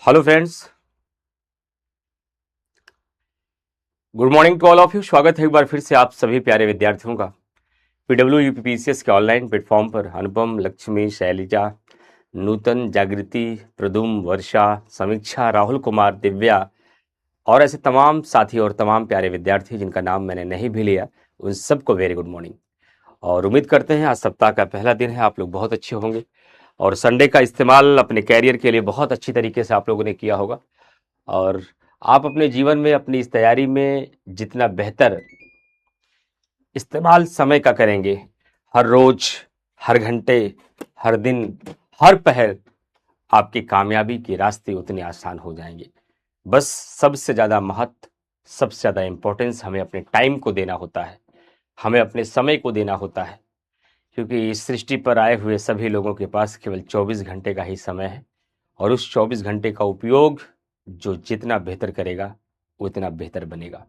Hello friends, good morning to all of you. स्वागत है एक बार फिर से आप सभी प्यारे विद्यार्थियों का पीडब्ल्यू यूपीपीसीएस के ऑनलाइन प्लेटफॉर्म पर। अनुपम, लक्ष्मी, शैलिजा, नूतन, जागृति, प्रदुम, वर्षा, समीक्षा, राहुल कुमार, दिव्या और ऐसे तमाम साथी और तमाम प्यारे विद्यार्थी जिनका नाम मैंने नहीं भी लिया, उन सबको वेरी गुड मॉर्निंग। और उम्मीद करते हैं आज सप्ताह का पहला दिन है, आप लोग बहुत अच्छे होंगे और संडे का इस्तेमाल अपने कैरियर के लिए बहुत अच्छी तरीके से आप लोगों ने किया होगा। और आप अपने जीवन में अपनी इस तैयारी में जितना बेहतर इस्तेमाल समय का करेंगे, हर रोज, हर घंटे, हर दिन, हर पहर, आपकी कामयाबी के रास्ते उतने आसान हो जाएंगे। बस सबसे ज़्यादा महत्व, सबसे ज़्यादा इम्पोर्टेंस हमें अपने टाइम को देना होता है, हमें अपने समय को देना होता है, क्योंकि इस सृष्टि पर आए हुए सभी लोगों के पास केवल 24 घंटे का ही समय है और उस 24 घंटे का उपयोग जो जितना बेहतर करेगा उतना बेहतर बनेगा।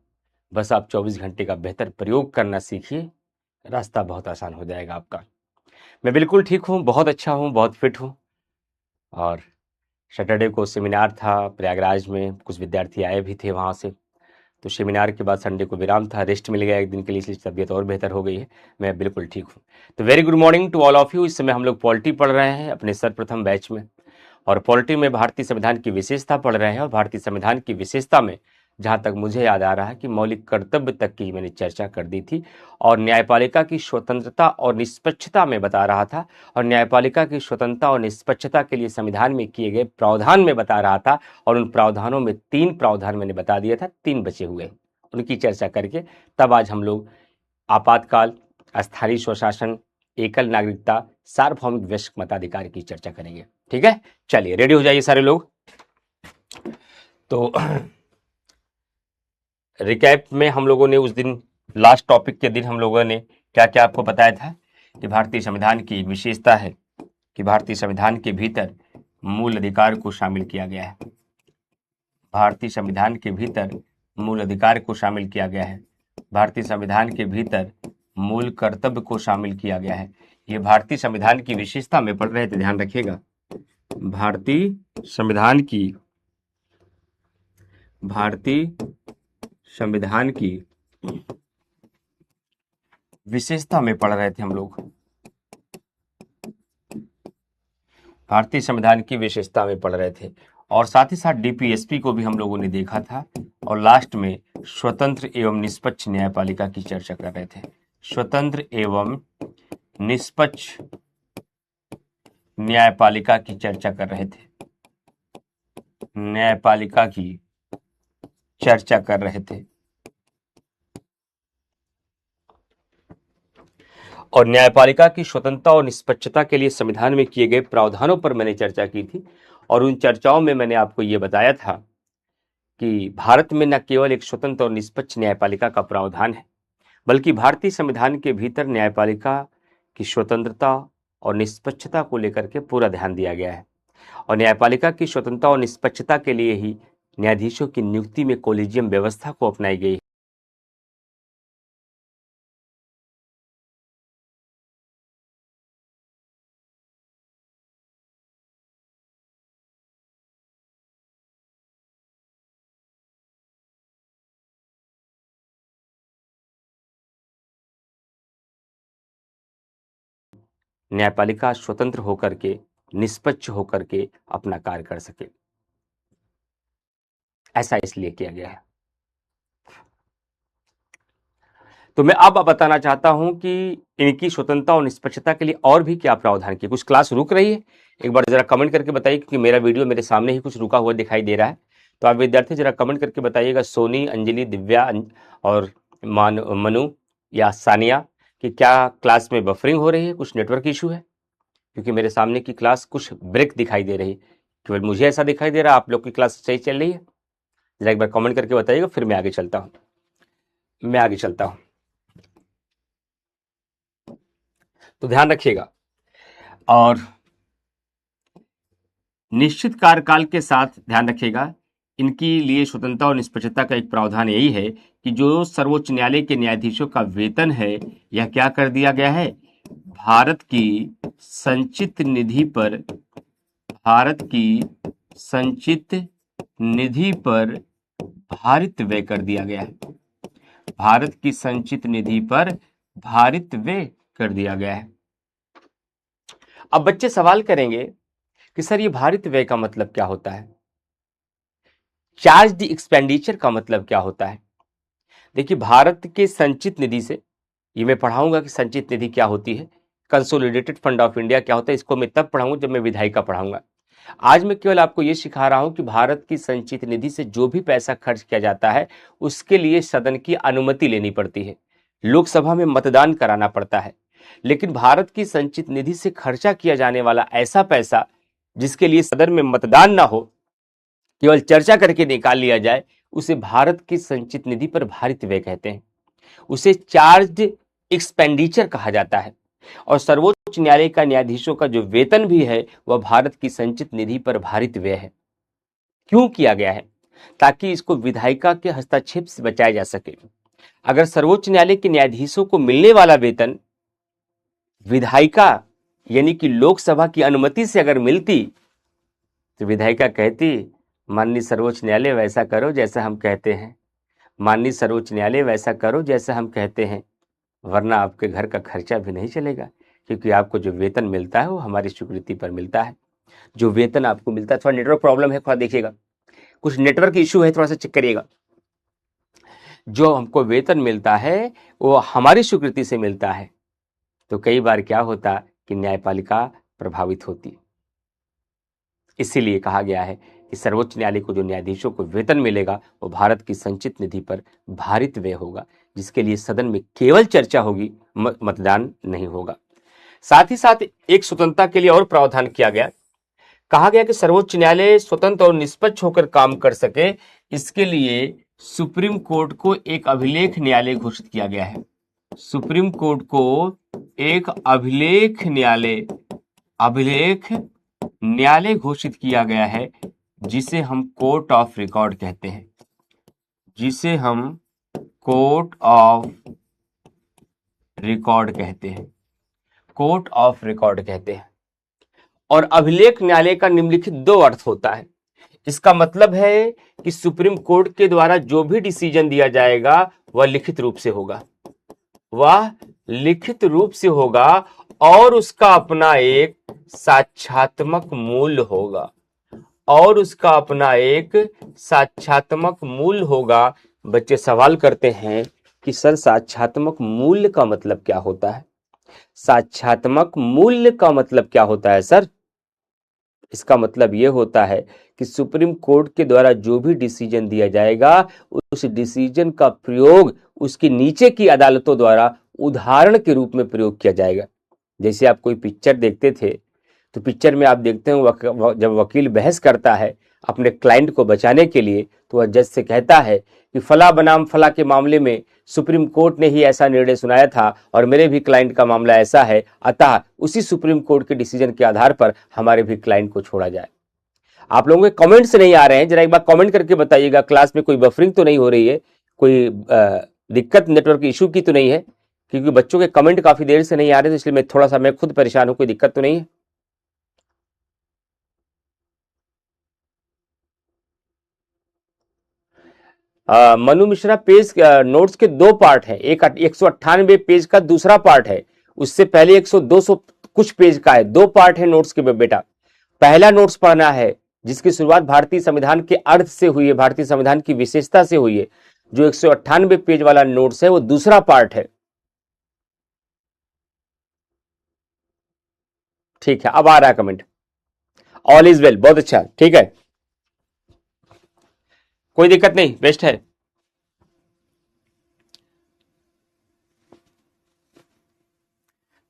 बस आप 24 घंटे का बेहतर प्रयोग करना सीखिए, रास्ता बहुत आसान हो जाएगा आपका। मैं बिल्कुल ठीक हूँ, बहुत अच्छा हूँ, बहुत फिट हूँ। और सैटरडे को सेमिनार था प्रयागराज में, कुछ विद्यार्थी आए भी थे वहाँ से, तो सेमिनार के बाद संडे को विराम था, रेस्ट मिल गया एक दिन के लिए, इसलिए तबीयत और बेहतर हो गई है। मैं बिल्कुल ठीक हूँ। तो very good morning to all of you. इस समय हम लोग पॉलिटी पढ़ रहे हैं अपने सर्वप्रथम बैच में, और पॉलिटी में भारतीय संविधान की विशेषता पढ़ रहे हैं। और भारतीय संविधान की विशेषता में जहां तक मुझे याद आ रहा है कि मौलिक कर्तव्य तक की मैंने चर्चा कर दी थी, और न्यायपालिका की स्वतंत्रता और निष्पक्षता में बता रहा था, और न्यायपालिका की स्वतंत्रता और निष्पक्षता के लिए संविधान में किए गए प्रावधान में बता रहा था। और उन प्रावधानों में 3 प्रावधान मैंने बता दिया था, 3 बचे हुए, उनकी चर्चा करके तब आज हम लोग आपातकाल, स्थायी स्वशासन, एकल नागरिकता, सार्वभौमिक वयस्क मताधिकार की चर्चा करेंगे। ठीक है, चलिए रेडी हो जाइए सारे लोग। तो रिकैप में हम लोगों ने उस दिन, लास्ट टॉपिक के दिन, हम लोगों ने क्या क्या आपको बताया था कि भारतीय संविधान की विशेषता है कि भारतीय संविधान के भीतर मूल अधिकार को शामिल किया गया है। भारतीय संविधान के भीतर मूल अधिकार को शामिल किया गया है। भारतीय संविधान के भीतर मूल कर्तव्य को शामिल किया गया है। ये भारतीय संविधान की विशेषता में पढ़ रहे थे, ध्यान रखिएगा। भारतीय संविधान की विशेषता में पढ़ रहे थे हम लोग। भारतीय संविधान की विशेषता में पढ़ रहे थे, और साथ ही साथ डीपीएसपी को भी हम लोगों ने देखा था, और लास्ट में स्वतंत्र एवं निष्पक्ष न्यायपालिका की चर्चा कर रहे थे। स्वतंत्र एवं निष्पक्ष न्यायपालिका की चर्चा कर रहे थे, न्यायपालिका की चर्चा कर रहे थे। और न्यायपालिका की स्वतंत्रता और निष्पक्षता के लिए संविधान में किए गए प्रावधानों पर मैंने चर्चा की थी, और उन चर्चाओं में मैंने आपको ये बताया था कि भारत में न केवल एक स्वतंत्र और निष्पक्ष न्यायपालिका का प्रावधान है, बल्कि भारतीय संविधान के भीतर न्यायपालिका की स्वतंत्रता और निष्पक्षता को लेकर के पूरा ध्यान दिया गया है। और न्यायपालिका की स्वतंत्रता और निष्पक्षता के लिए ही न्यायाधीशों की नियुक्ति में कोलिजियम व्यवस्था को अपनाई गई है। न्यायपालिका स्वतंत्र होकर के, निष्पक्ष होकर के अपना कार्य कर सके, ऐसा इसलिए किया गया है। तो मैं अब बताना चाहता हूं कि इनकी स्वतंत्रता और निष्पक्षता के लिए और भी क्या प्रावधान किए। कुछ क्लास रुक रही है, एक बार जरा कमेंट करके बताइए, क्योंकि मेरा वीडियो मेरे सामने ही कुछ रुका हुआ दिखाई दे रहा है। तो आप विद्यार्थी जरा कमेंट करके बताइएगा, सोनी, अंजलि, दिव्या और मनु या सानिया, कि क्या क्लास में बफरिंग हो रही है, कुछ नेटवर्क इशू है, क्योंकि मेरे सामने की क्लास कुछ ब्रेक दिखाई दे रही है। केवल मुझे ऐसा दिखाई दे रहा है, आप लोग की क्लास सही चल रही है? जरा एक बार कमेंट करके बताइएगा, फिर मैं आगे चलता हूं। तो ध्यान रखिएगा। और निश्चित कार्यकाल के साथ ध्यान रखिएगा, इनके लिए स्वतंत्रता और निष्पक्षता का एक प्रावधान यही है कि जो सर्वोच्च न्यायालय के न्यायाधीशों का वेतन है, यह क्या कर दिया गया है, भारत की संचित निधि पर, भारत की संचित निधि पर भारित व्यय कर दिया गया है। भारत की संचित निधि पर भारित व्यय कर दिया गया है। अब बच्चे सवाल करेंगे कि सर ये भारित व्यय का मतलब क्या होता है, चार्ज एक्सपेंडिचर का मतलब क्या होता है। देखिए, भारत के संचित निधि से, ये मैं पढ़ाऊंगा कि संचित निधि क्या होती है, कंसोलिडेटेड फंड ऑफ इंडिया क्या होता है, इसको मैं तब पढ़ाऊंगा जब मैं विधायिका पढ़ाऊंगा। आज मैं केवल आपको यह सिखा रहा हूं कि भारत की संचित निधि से जो भी पैसा खर्च किया जाता है उसके लिए सदन की अनुमति लेनी पड़ती है, लोकसभा में मतदान कराना पड़ता है। लेकिन भारत की संचित निधि से खर्चा किया जाने वाला ऐसा पैसा जिसके लिए सदन में मतदान ना हो, केवल चर्चा करके निकाल लिया जाए, उसे भारत की संचित निधि पर भारित व्यय कहते हैं। उसे चार्ज एक्सपेंडिचर कहा जाता है। और सर्वोच्च न्यायालय का न्यायाधीशों का जो वेतन भी है वह भारत की संचित निधि पर भारित व्यय है। क्यों किया गया है? ताकि इसको विधायिका के हस्तक्षेप से बचाया जा सके। अगर सर्वोच्च न्यायालय के न्यायाधीशों को मिलने वाला वेतन विधायिका यानी कि लोकसभा की अनुमति से अगर मिलती तो विधायिका कहती, माननीय सर्वोच्च न्यायालय वैसा करो जैसा हम कहते हैं, माननीय सर्वोच्च न्यायालय वैसा करो जैसा हम कहते हैं, वरना आपके घर का खर्चा भी नहीं चलेगा, क्योंकि आपको जो वेतन मिलता है वो हमारी स्वीकृति पर मिलता है। जो वेतन आपको मिलता है, थोड़ा नेटवर्क प्रॉब्लम है, थोड़ा देखिएगा, कुछ नेटवर्क इश्यू है, थोड़ा सा चेक करिएगा। जो हमको वेतन मिलता है वो हमारी स्वीकृति से मिलता है, तो कई बार क्या होता कि न्यायपालिका प्रभावित होती। इसीलिए कहा गया है कि सर्वोच्च न्यायालय को जो न्यायाधीशों को वेतन मिलेगा वो भारत की संचित निधि पर भारित व्यय होगा, जिसके लिए सदन में केवल चर्चा होगी, मतदान नहीं होगा। साथ ही साथ एक स्वतंत्रता के लिए और प्रावधान किया गया। कहा गया कि सर्वोच्च न्यायालय स्वतंत्र और निष्पक्ष होकर काम कर सके, इसके लिए सुप्रीम कोर्ट को एक अभिलेख न्यायालय घोषित किया गया है। सुप्रीम कोर्ट को एक अभिलेख न्यायालय घोषित किया गया है, जिसे हम कोर्ट ऑफ रिकॉर्ड कहते हैं, जिसे हम कोर्ट ऑफ रिकॉर्ड कहते हैं, कोर्ट ऑफ रिकॉर्ड कहते हैं। और अभिलेख न्यायालय का निम्नलिखित दो अर्थ होता है। इसका मतलब है कि सुप्रीम कोर्ट के द्वारा जो भी डिसीजन दिया जाएगा वह लिखित रूप से होगा, वह लिखित रूप से होगा और उसका अपना एक साक्ष्यात्मक मूल्य होगा, और उसका अपना एक साक्ष्यात्मक मूल्य होगा। बच्चे सवाल करते हैं कि सर साक्ष्यात्मक मूल्य का मतलब क्या होता है? साक्ष्यात्मक मूल्य का मतलब क्या होता है सर? इसका मतलब यह होता है कि सुप्रीम कोर्ट के द्वारा जो भी डिसीजन दिया जाएगा उस डिसीजन का प्रयोग उसके नीचे की अदालतों द्वारा उदाहरण के रूप में प्रयोग किया जाएगा। जैसे आप कोई पिक्चर देखते थे तो पिक्चर में आप देखते हो जब वकील बहस करता है अपने क्लाइंट को बचाने के लिए, तो वह जज से कहता है कि फला बनाम फला के मामले में सुप्रीम कोर्ट ने ही ऐसा निर्णय सुनाया था और मेरे भी क्लाइंट का मामला ऐसा है, अतः उसी सुप्रीम कोर्ट के डिसीजन के आधार पर हमारे भी क्लाइंट को छोड़ा जाए। आप लोगों के कमेंट्स नहीं आ रहे हैं, जरा एक बार कमेंट करके बताइएगा, क्लास में कोई बफरिंग तो नहीं हो रही है, कोई दिक्कत नेटवर्क इशू की तो नहीं है? क्योंकि बच्चों के कमेंट काफी देर से नहीं आ रहे, तो इसलिए मैं खुद परेशान हूं। कोई दिक्कत तो नहीं है? मनु मिश्रा, पेज नोट्स के दो पार्ट है, एक 198 पेज का दूसरा पार्ट है, उससे पहले 100-200 कुछ पेज का है, दो पार्ट है नोट्स के बेटा। पहला नोट्स पढ़ना है जिसकी शुरुआत भारतीय संविधान के अर्थ से हुई है, भारतीय संविधान की विशेषता से हुई है। जो 198 पेज वाला नोट्स है वो दूसरा पार्ट है। ठीक है, अब आ रहा है कमेंट, ऑल इज वेल, बहुत अच्छा, ठीक है, कोई दिक्कत नहीं, बेस्ट है।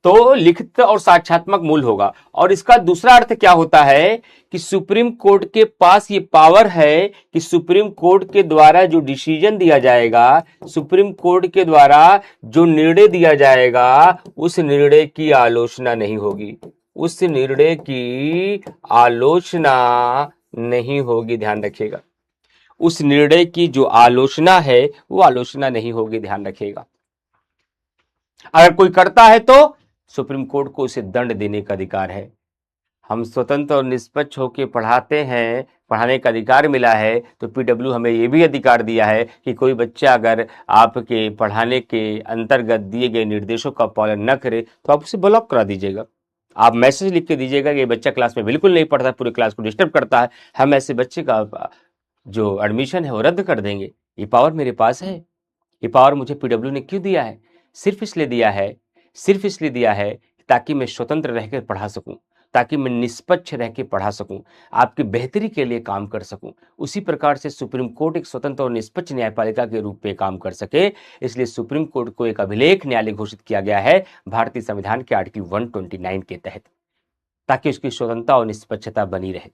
तो लिखित और साक्ष्यात्मक मूल होगा। और इसका दूसरा अर्थ क्या होता है कि सुप्रीम कोर्ट के पास ये पावर है कि सुप्रीम कोर्ट के द्वारा जो डिसीजन दिया जाएगा, सुप्रीम कोर्ट के द्वारा जो निर्णय दिया जाएगा, उस निर्णय की आलोचना नहीं होगी, उस निर्णय की आलोचना नहीं होगी, ध्यान रखिएगा। उस निर्णय की जो आलोचना है वो आलोचना नहीं होगी, ध्यान रखिएगा। अगर कोई करता है तो सुप्रीम कोर्ट को उसे दंड देने का अधिकार है। हम स्वतंत्र और निष्पक्ष होकर पढ़ाते हैं, पढ़ाने का अधिकार मिला है, तो पीडब्ल्यू हमें ये भी अधिकार दिया है कि कोई बच्चा अगर आपके पढ़ाने के अंतर्गत दिए गए निर्देशों का पालन न करे तो आप उसे ब्लॉक करा दीजिएगा। आप मैसेज लिख के दीजिएगा कि ये बच्चा क्लास में बिल्कुल नहीं पढ़ता, पूरे क्लास को डिस्टर्ब करता है, हम ऐसे बच्चे का जो एडमिशन है वो रद्द कर देंगे। ये पावर मेरे पास है। ये पावर मुझे पीडब्ल्यू ने क्यों दिया है? सिर्फ इसलिए दिया है ताकि मैं स्वतंत्र रहकर पढ़ा सकूं, ताकि मैं निष्पक्ष रह के पढ़ा सकूं, आपकी बेहतरी के लिए काम कर सकूं। उसी प्रकार से सुप्रीम कोर्ट एक स्वतंत्र और निष्पक्ष न्यायपालिका के रूप में काम कर सके, इसलिए सुप्रीम कोर्ट को एक अभिलेख न्यायालय घोषित किया गया है भारतीय संविधान के आर्टिकल 129 के तहत, ताकि उसकी स्वतंत्रता और निष्पक्षता बनी रहे।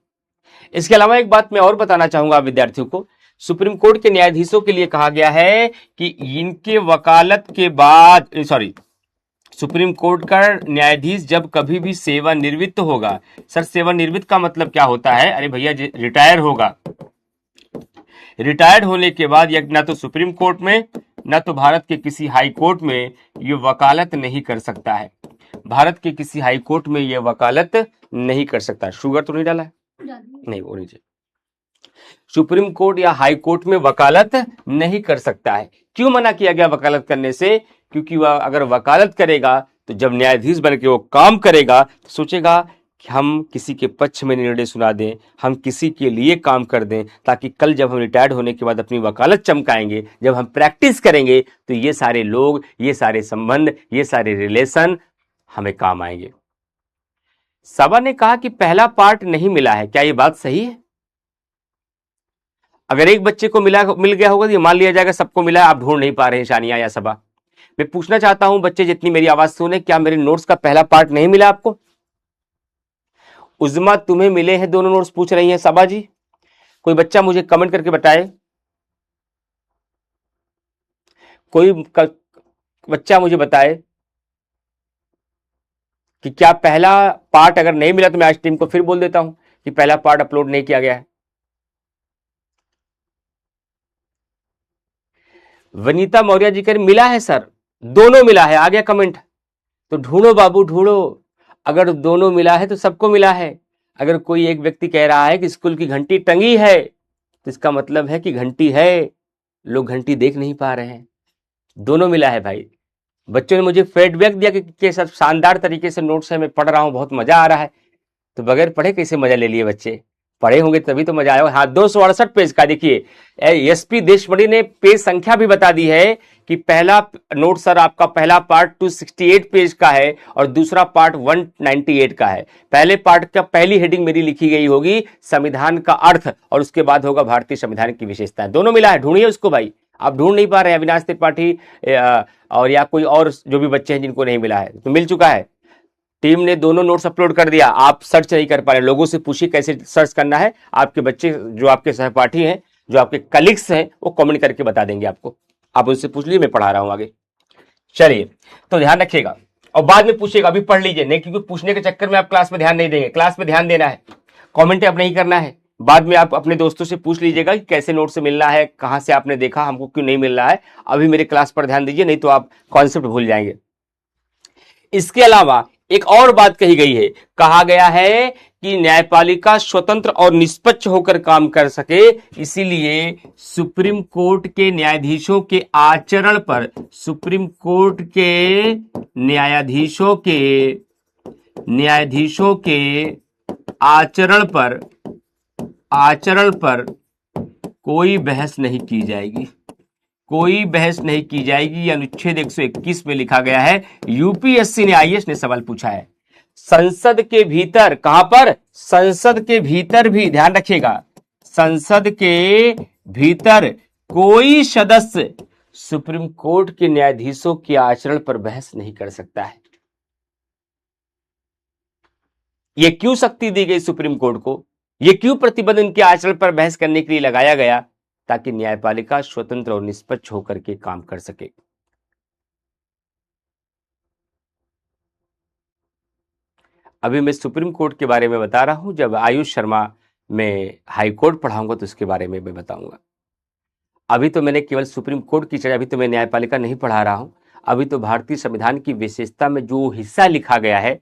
इसके अलावा एक बात मैं और बताना चाहूंगा विद्यार्थियों को, सुप्रीम कोर्ट के न्यायाधीशों के लिए कहा गया है कि इनके वकालत के बाद सुप्रीम कोर्ट का न्यायाधीश जब कभी भी सेवानिवृत्त होगा। सर सेवानिवृत्त का मतलब क्या होता है? अरे भैया रिटायर होगा, रिटायर्ड होने के बाद या ना तो सुप्रीम कोर्ट में ना तो भारत के किसी हाई कोर्ट में ये वकालत नहीं कर सकता है। भारत के किसी हाई कोर्ट में ये वकालत नहीं कर सकता। शुगर तो नहीं डाला है? नहीं, वो नीचे। सुप्रीम कोर्ट या हाई कोर्ट में वकालत नहीं कर सकता है। क्यों मना किया गया वकालत करने से? क्योंकि वह अगर वकालत करेगा तो जब न्यायाधीश बनकर वो काम करेगा तो सोचेगा कि हम किसी के पक्ष में निर्णय सुना दें, हम किसी के लिए काम कर दें, ताकि कल जब हम रिटायर्ड होने के बाद अपनी वकालत चमकाएंगे, जब हम प्रैक्टिस करेंगे तो ये सारे लोग, ये सारे संबंध, ये सारे रिलेशन हमें काम आएंगे। सभा ने कहा कि पहला पार्ट नहीं मिला है, क्या ये बात सही है? अगर एक बच्चे को मिल गया होगा तो ये मान लिया जाएगा सबको मिला है, आप ढूंढ नहीं पा रहे हैं शानिया या सभा। मैं पूछना चाहता हूं बच्चे जितनी मेरी आवाज सुने, क्या मेरे नोट्स का पहला पार्ट नहीं मिला आपको? उजमा तुम्हें मिले हैं दोनों नोट्स, पूछ रही हैं सभा जी। कोई बच्चा मुझे कमेंट करके बताए, कोई बच्चा मुझे बताए कि क्या पहला पार्ट अगर नहीं मिला तो मैं आज टीम को फिर बोल देता हूं कि पहला पार्ट अपलोड नहीं किया गया है। वनीता मौर्य जी कह मिला है सर, दोनों मिला है, आ गया कमेंट। तो ढूंढो बाबू ढूंढो, अगर दोनों मिला है तो सबको मिला है। अगर कोई एक व्यक्ति कह रहा है कि स्कूल की घंटी टंगी है तो इसका मतलब है कि घंटी है, लोग घंटी देख नहीं पा रहे हैं। दोनों मिला है भाई। बच्चों ने मुझे फीडबैक दिया कि सब शानदार तरीके से नोट्स है, मैं पढ़ रहा हूं, बहुत मजा आ रहा है। तो बगैर पढ़े कैसे मजा ले लिए बच्चे? पढ़े होंगे तभी तो मजा आया। हाँ, 268 पेज का देखिए, एसपी देशमणि ने पेज संख्या भी बता दी है कि पहला नोट सर आपका पहला पार्ट 268 पेज का है और दूसरा पार्ट 198 का है। पहले पार्ट का पहली हेडिंग मेरी लिखी गई होगी संविधान का अर्थ और उसके बाद होगा भारतीय संविधान की विशेषताएं। दोनों मिला है, ढूंढिए उसको भाई। आप ढूंढ नहीं पा रहे हैं, अविनाश त्रिपाठी और या कोई और जो भी बच्चे हैं जिनको नहीं मिला है, तो मिल चुका है। टीम ने दोनों नोट्स अपलोड कर दिया, आप सर्च नहीं कर पा रहे। लोगों से पूछिए कैसे सर्च करना है, आपके बच्चे जो आपके सहपाठी हैं, जो आपके कलीग्स हैं, वो कमेंट करके बता देंगे आपको। आप उनसे पूछ लीजिए, मैं पढ़ा रहा हूं आगे। चलिए, तो ध्यान रखिएगा और बाद में पूछिएगा, अभी पढ़ लीजिए नहीं, क्योंकि पूछने के चक्कर में आप क्लास में ध्यान नहीं देंगे। क्लास में ध्यान देना है, कॉमेंट अब नहीं करना है। बाद में आप अपने दोस्तों से पूछ लीजिएगा कि कैसे नोट से मिलना है, कहां से आपने देखा, हमको क्यों नहीं मिल रहा है। अभी मेरे क्लास पर ध्यान दीजिए, नहीं तो आप कॉन्सेप्ट भूल जाएंगे। इसके अलावा एक और बात कही गई है, कहा गया है कि न्यायपालिका स्वतंत्र और निष्पक्ष होकर काम कर सके, इसीलिए सुप्रीम कोर्ट के न्यायाधीशों के आचरण पर, सुप्रीम कोर्ट के न्यायाधीशों के आचरण पर कोई बहस नहीं की जाएगी, कोई बहस नहीं की जाएगी। अनुच्छेद 121 में लिखा गया है। यूपीएससी ने, आईएएस ने सवाल पूछा है, संसद के भीतर, कहां पर? संसद के भीतर भी, ध्यान रखिएगा, संसद के भीतर कोई सदस्य सुप्रीम कोर्ट के न्यायाधीशों के आचरण पर बहस नहीं कर सकता है। यह क्यों शक्ति दी गई सुप्रीम कोर्ट को? यह क्यों प्रतिबंध इनके आचरण पर बहस करने के लिए लगाया गया? ताकि न्यायपालिका स्वतंत्र और निष्पक्ष होकर के काम कर सके। अभी मैं सुप्रीम कोर्ट के बारे में बता रहा हूं, जब आयुष शर्मा में हाई कोर्ट पढ़ाऊंगा तो उसके बारे में मैं बताऊंगा। अभी तो मैंने केवल सुप्रीम कोर्ट की चर्चा, अभी तो मैं न्यायपालिका नहीं पढ़ा रहा हूं। अभी तो भारतीय संविधान की विशेषता में जो हिस्सा लिखा गया है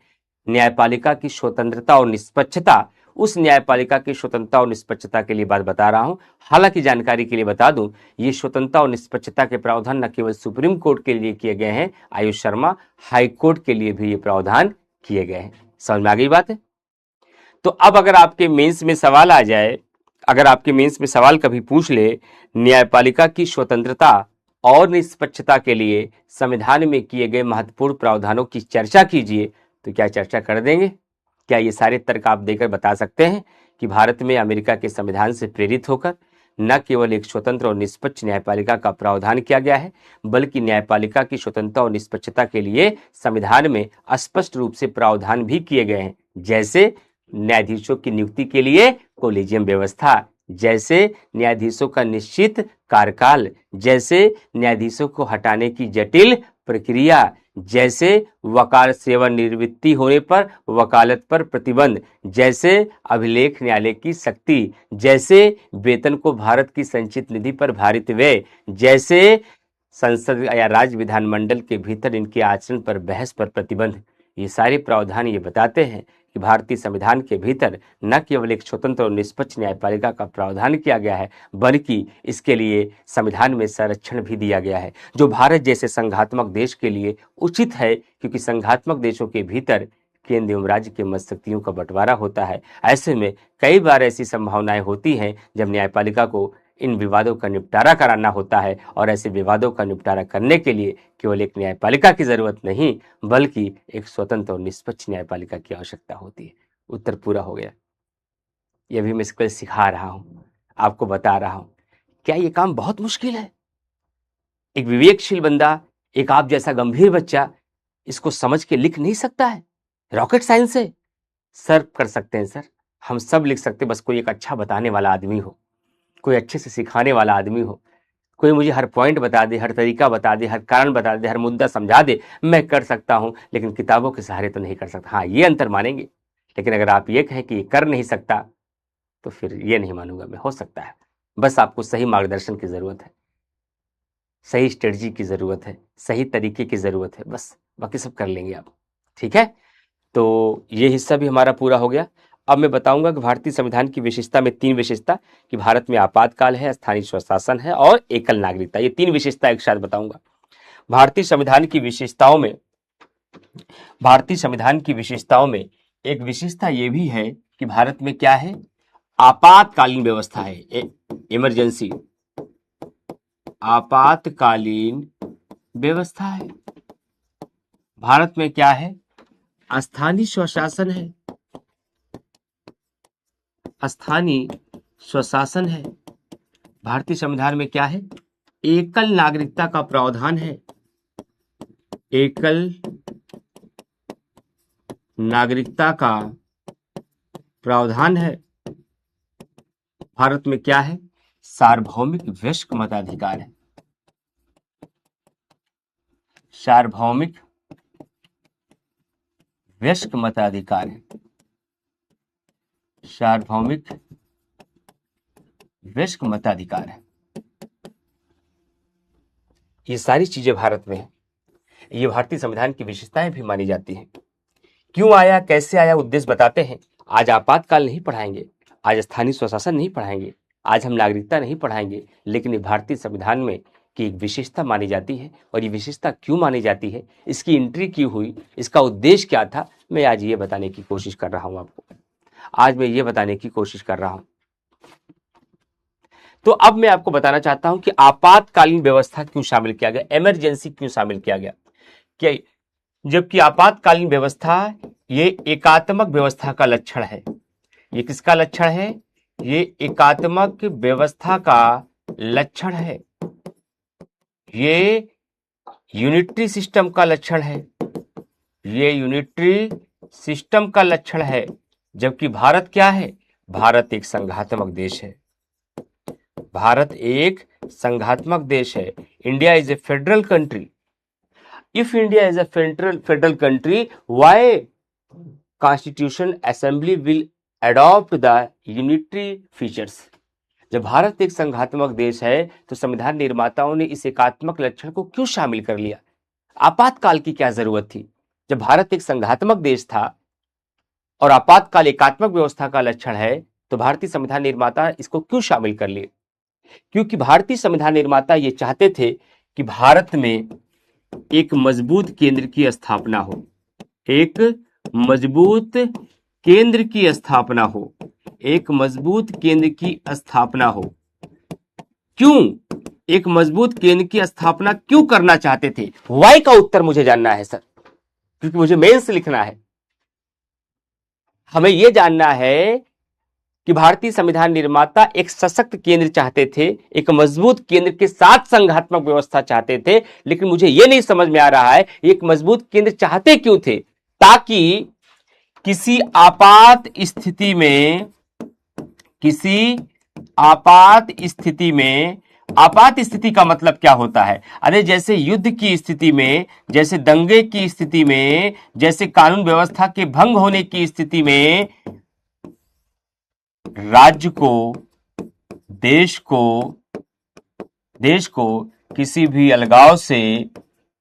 न्यायपालिका की स्वतंत्रता और निष्पक्षता, उस न्यायपालिका की स्वतंत्रता और निष्पक्षता के लिए बात बता रहा हूं। हालांकि जानकारी के लिए बता दूं, ये स्वतंत्रता और निष्पक्षता के प्रावधान न केवल सुप्रीम कोर्ट के लिए किए गए हैं आयुष शर्मा, हाई कोर्ट के लिए भी ये प्रावधान किए गए हैं। समझ में आ गई बात है? तो अब अगर आपके मेंस में सवाल आ जाए, अगर आपके मेंस में सवाल कभी पूछ ले, न्यायपालिका की स्वतंत्रता और निष्पक्षता के लिए संविधान में किए गए महत्वपूर्ण प्रावधानों की चर्चा कीजिए, तो क्या चर्चा कर देंगे? क्या ये सारे तर्क आप देकर बता सकते हैं कि भारत में अमेरिका के संविधान से प्रेरित होकर न केवल एक स्वतंत्र और निष्पक्ष न्यायपालिका का प्रावधान किया गया है, बल्कि न्यायपालिका की स्वतंत्रता और निष्पक्षता के लिए संविधान में स्पष्ट रूप से प्रावधान भी किए गए हैं, जैसे न्यायाधीशों की नियुक्ति के लिए कोलेजियम व्यवस्था, जैसे न्यायाधीशों का निश्चित कार्यकाल, जैसे न्यायाधीशों को हटाने की जटिल प्रक्रिया, जैसे वकालत सेवानिवृत्ति होने पर वकालत पर प्रतिबंध, जैसे अभिलेख न्यायालय की शक्ति, जैसे वेतन को भारत की संचित निधि पर भारित व्यय, जैसे संसद या राज्य विधानमंडल के भीतर इनके आचरण पर बहस पर प्रतिबंध। ये सारे प्रावधान ये बताते हैं कि भारतीय संविधान के भीतर न केवल एक स्वतंत्र और निष्पक्ष न्यायपालिका का प्रावधान किया गया है, बल्कि इसके लिए संविधान में संरक्षण भी दिया गया है, जो भारत जैसे संघात्मक देश के लिए उचित है, क्योंकि संघात्मक देशों के भीतर केंद्र एवं राज्य के मत शक्तियों का बंटवारा होता है। ऐसे में कई बार ऐसी संभावनाएं होती हैं जब न्यायपालिका को इन विवादों का निपटारा कराना होता है, और ऐसे विवादों का निपटारा करने के लिए केवल एक न्यायपालिका की जरूरत नहीं, बल्कि एक स्वतंत्र और निष्पक्ष न्यायपालिका की आवश्यकता होती है। उत्तर पूरा हो गया। यह भी मैं इसको सिखा रहा हूं, आपको बता रहा हूं। क्या ये काम बहुत मुश्किल है? एक विवेकशील बंदा, एक आप जैसा गंभीर बच्चा इसको समझ के लिख नहीं सकता है? रॉकेट साइंस है सर, कर सकते हैं सर, हम सब लिख सकते, बस कोई एक अच्छा बताने वाला आदमी हो, कोई अच्छे से सिखाने वाला आदमी हो, कोई मुझे हर पॉइंट बता दे, हर तरीका बता दे, हर कारण बता दे, हर मुद्दा समझा दे, मैं कर सकता हूं, लेकिन किताबों के सहारे तो नहीं कर सकता। हाँ, ये अंतर मानेंगे, लेकिन अगर आप ये कहें कि कर नहीं सकता, तो फिर ये नहीं मानूंगा मैं। हो सकता है, बस आपको सही मार्गदर्शन की जरूरत है, सही स्ट्रेटजी की जरूरत है, सही तरीके की जरूरत है, बस बाकी सब कर लेंगे आप। ठीक है, तो ये हिस्सा भी हमारा पूरा हो गया। अब मैं बताऊंगा कि भारतीय संविधान की विशेषता में 3 विशेषता, कि भारत में आपातकाल है, स्थानीय स्वशासन है और एकल नागरिकता। ये 3 विशेषता एक साथ बताऊंगा। भारतीय संविधान की विशेषताओं में, भारतीय संविधान की विशेषताओं में एक विशेषता ये भी है कि भारत में क्या है, आपातकालीन व्यवस्था है, इमरजेंसी, आपातकालीन व्यवस्था है। भारत में क्या है, स्थानीय स्वशासन है, स्थानीय स्वशासन है। भारतीय संविधान में क्या है, एकल नागरिकता का प्रावधान है, एकल नागरिकता का प्रावधान है। भारत में क्या है, सार्वभौमिक वयस्क मताधिकार है, सार्वभौमिक वयस्क मताधिकार है, सार्वभौमिक वयस्क मताधिकार है। ये सारी चीजें भारत में है, ये भारतीय संविधान की विशेषताएं भी मानी जाती हैं। क्यों आया, कैसे आया, उद्देश्य बताते हैं। आज आपातकाल नहीं पढ़ाएंगे, आज स्थानीय स्वशासन नहीं पढ़ाएंगे, आज हम नागरिकता नहीं पढ़ाएंगे, लेकिन ये भारतीय संविधान में की एक विशेषता मानी जाती है। और ये विशेषता क्यों मानी जाती है, इसकी एंट्री क्यों हुई, इसका उद्देश्य क्या था, मैं आज ये बताने की कोशिश कर रहा हूं आपको। आज मैं ये बताने की कोशिश कर रहा हूं। तो अब मैं आपको बताना चाहता हूं कि आपातकालीन व्यवस्था क्यों शामिल किया गया, इमरजेंसी क्यों शामिल किया गया। क्या, जबकि आपातकालीन व्यवस्था ये एकात्मक व्यवस्था का लक्षण है। ये किसका लक्षण है, ये एकात्मक व्यवस्था का लक्षण है, ये यूनिटरी सिस्टम का लक्षण है, ये यूनिटरी सिस्टम का लक्षण है। जबकि भारत क्या है, भारत एक संघात्मक देश है, भारत एक संघात्मक देश है। India is a federal country. If India is a federal country, why Constitution Assembly will adopt the unitary features? जब भारत एक संघात्मक देश है तो संविधान निर्माताओं ने इस एकात्मक लक्षण को क्यों शामिल कर लिया? आपातकाल की क्या जरूरत थी? जब भारत एक संघात्मक देश था, और आपातकाल एकात्मक व्यवस्था का लक्षण है, तो भारतीय संविधान निर्माता इसको क्यों शामिल कर लिए? क्योंकि भारतीय संविधान निर्माता ये चाहते थे कि भारत में एक मजबूत केंद्र की स्थापना हो, एक मजबूत केंद्र की स्थापना हो, एक मजबूत केंद्र की स्थापना हो। क्यों एक मजबूत केंद्र की स्थापना क्यों करना चाहते थे? वाई का उत्तर मुझे जानना है सर, क्योंकि मुझे मेंस लिखना है। हमें यह जानना है कि भारतीय संविधान निर्माता एक सशक्त केंद्र चाहते थे, एक मजबूत केंद्र के साथ संघात्मक व्यवस्था चाहते थे, लेकिन मुझे यह नहीं समझ में आ रहा है एक मजबूत केंद्र चाहते क्यों थे? ताकि किसी आपात स्थिति में, किसी आपात स्थिति में, आपात स्थिति का मतलब क्या होता है? अरे जैसे युद्ध की स्थिति में, जैसे दंगे की स्थिति में, जैसे कानून व्यवस्था के भंग होने की स्थिति में राज्य को, देश को किसी भी अलगाव से,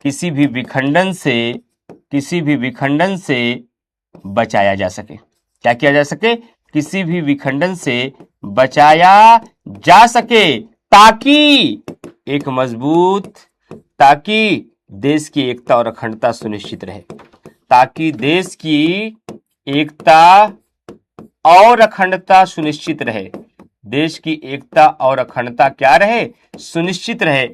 किसी भी विखंडन से बचाया जा सके। क्या किया जा सके? किसी भी विखंडन से बचाया जा सके, ताकि देश की एकता और अखंडता सुनिश्चित रहे, ताकि देश की एकता और अखंडता सुनिश्चित रहे, देश की एकता और अखंडता क्या रहे? सुनिश्चित रहे।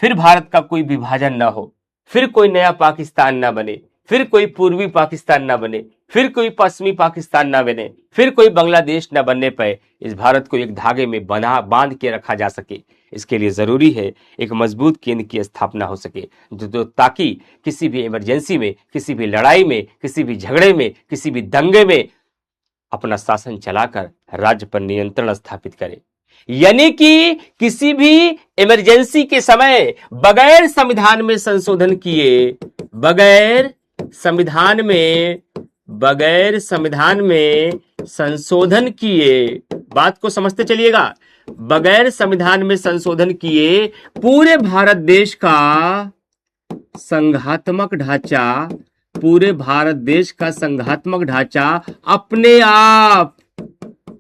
फिर भारत का कोई विभाजन ना हो, फिर कोई नया पाकिस्तान ना बने, फिर कोई पूर्वी पाकिस्तान ना बने, फिर कोई पश्चिमी पाकिस्तान ना बने, फिर कोई बांग्लादेश ना बनने पाए। इस भारत को एक धागे में बांध के रखा जा सके, इसके लिए जरूरी है एक मजबूत केंद्र की स्थापना हो सके, जो ताकि किसी भी इमरजेंसी में, किसी भी लड़ाई में, किसी भी झगड़े में, किसी भी दंगे में अपना शासन चलाकर राज्य पर नियंत्रण स्थापित करे। यानी कि किसी भी इमरजेंसी के समय बगैर संविधान में संशोधन किए, बगैर संविधान में संशोधन किए, बात को समझते चलिएगा, बगैर संविधान में संशोधन किए पूरे भारत देश का संघात्मक ढांचा, पूरे भारत देश का संघात्मक ढांचा अपने आप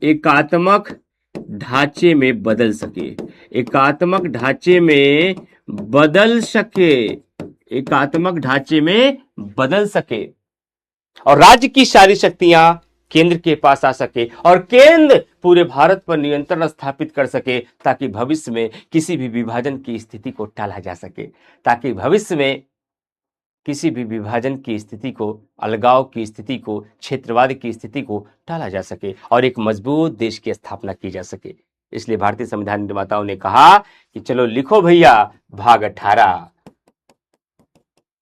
एकात्मक ढांचे में बदल सके, एकात्मक ढांचे में बदल सके, एकात्मक ढांचे में बदल सके, और राज्य की सारी शक्तियां केंद्र के पास आ सके, और केंद्र पूरे भारत पर नियंत्रण स्थापित कर सके, ताकि भविष्य में किसी भी विभाजन की स्थिति को टाला जा सके, ताकि भविष्य में किसी भी विभाजन की स्थिति को, अलगाव की स्थिति को, क्षेत्रवाद की स्थिति को टाला जा सके और एक मजबूत देश की स्थापना की जा सके। इसलिए भारतीय संविधान निर्माताओं ने कहा कि चलो लिखो भैया भाग 18,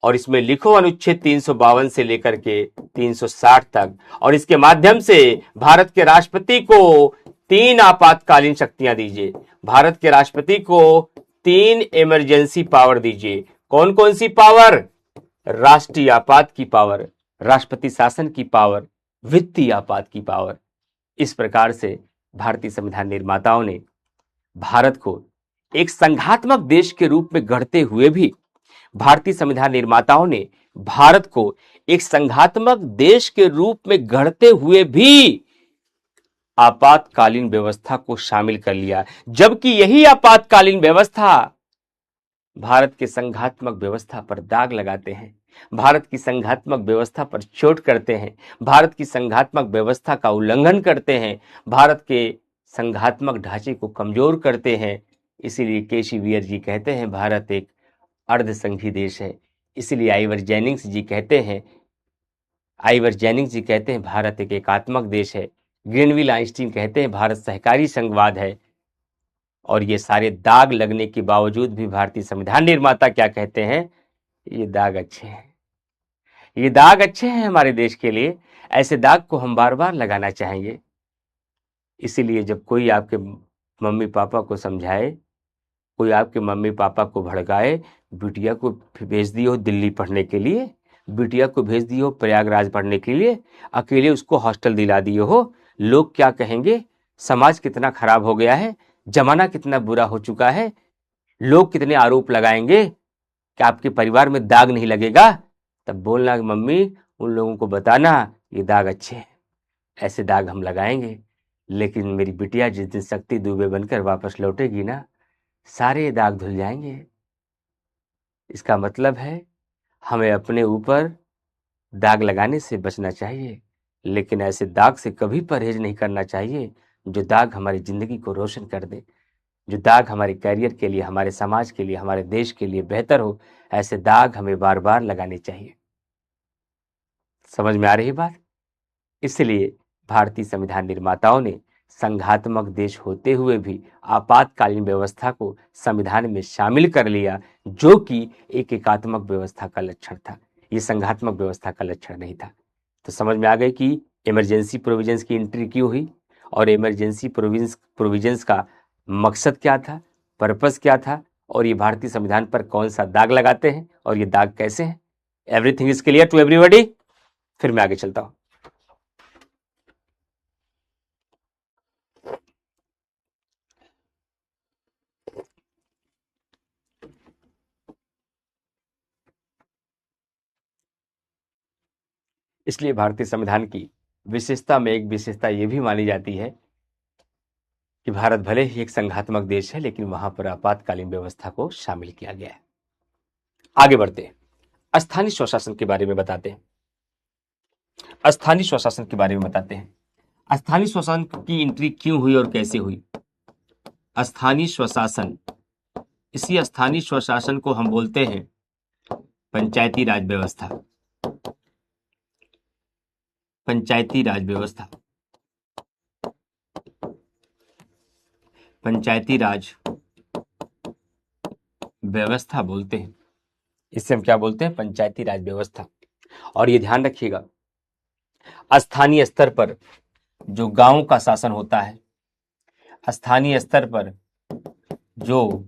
और इसमें लिखो अनुच्छेद 352 से लेकर के 360 तक, और इसके माध्यम से भारत के राष्ट्रपति को 3 आपातकालीन शक्तियां दीजिए, भारत के राष्ट्रपति को 3 इमरजेंसी पावर दीजिए। कौन कौन सी पावर? राष्ट्रीय आपात की पावर, राष्ट्रपति शासन की पावर, वित्तीय आपात की पावर। इस प्रकार से भारतीय संविधान निर्माताओं ने भारत को एक संघात्मक देश के रूप में गढ़ते हुए भी, भारतीय संविधान निर्माताओं ने भारत को एक संघात्मक देश के रूप में गढ़ते हुए भी आपातकालीन व्यवस्था को शामिल कर लिया, जबकि यही आपातकालीन व्यवस्था भारत के संघात्मक व्यवस्था पर दाग लगाते हैं, भारत की संघात्मक व्यवस्था पर चोट करते हैं, भारत की संघात्मक व्यवस्था का उल्लंघन करते हैं, भारत के संघात्मक ढांचे को कमजोर करते हैं। इसीलिए केसी वीर जी कहते हैं भारत एक अर्धसंघी देश है। इसलिए आइवर जेनिंग्स जी कहते हैं भारत एक एकात्मक देश है। ग्रीनविल आइंस्टीन कहते हैं भारत सहकारी संघवाद है। और ये सारे दाग लगने के बावजूद भी भारतीय संविधान निर्माता क्या कहते हैं? ये दाग अच्छे हैं, ये दाग अच्छे हैं हमारे देश के लिए, ऐसे दाग को हम बार बार लगाना चाहेंगे। इसीलिए जब कोई आपके मम्मी पापा को समझाए, कोई आपके मम्मी पापा को भड़काए, बिटिया को भेज दियो दिल्ली पढ़ने के लिए, बिटिया को भेज दियो प्रयागराज पढ़ने के लिए, अकेले उसको हॉस्टल दिला दियो हो, लोग क्या कहेंगे? समाज कितना खराब हो गया है, जमाना कितना बुरा हो चुका है, लोग कितने आरोप लगाएंगे कि आपके परिवार में दाग नहीं लगेगा। तब बोलना कि मम्मी उन लोगों को बताना ये दाग अच्छे हैं, ऐसे दाग हम लगाएंगे, लेकिन मेरी बिटिया जिस दिन शक्ति दुबे बनकर वापस लौटेगी ना, सारे दाग धुल जाएंगे। इसका मतलब है हमें अपने ऊपर दाग लगाने से बचना चाहिए, लेकिन ऐसे दाग से कभी परहेज नहीं करना चाहिए जो दाग हमारी जिंदगी को रोशन कर दे, जो दाग हमारे करियर के लिए, हमारे समाज के लिए, हमारे देश के लिए बेहतर हो। ऐसे दाग हमें बार बार लगाने चाहिए। समझ में आ रही बात? इसलिए भारतीय संविधान निर्माताओं ने संघात्मक देश होते हुए भी आपातकालीन व्यवस्था को संविधान में शामिल कर लिया, जो कि एक एकात्मक व्यवस्था का लक्षण था। ये संघात्मक व्यवस्था का लक्षण नहीं था। तो समझ में आ गई कि इमरजेंसी प्रोविजंस की एंट्री क्यों हुई और इमरजेंसी प्रोविजंस का मकसद क्या था, पर्पस क्या था, और ये भारतीय संविधान पर कौन सा दाग लगाते हैं और ये दाग कैसे हैं। Everything is clear to everybody? फिर मैं आगे चलता हूं। इसलिए भारतीय संविधान की विशेषता में एक विशेषता यह भी मानी जाती है कि भारत भले ही एक संघात्मक देश है, लेकिन वहां पर आपातकालीन व्यवस्था को शामिल किया गया है। आगे बढ़ते हैं, स्थानीय स्वशासन के बारे में बताते हैं। स्थानीय स्वशासन के बारे में बताते हैं। स्थानीय स्वशासन की एंट्री क्यों हुई और कैसे हुई? स्थानीय स्वशासन, इसी स्थानीय स्वशासन को हम बोलते हैं पंचायती राज व्यवस्था। पंचायती राज व्यवस्था, पंचायती राज व्यवस्था बोलते हैं। इससे हम क्या बोलते हैं? पंचायती राज व्यवस्था। और ये ध्यान रखिएगा, स्थानीय स्तर पर जो गांव का शासन होता है, स्थानीय स्तर पर जो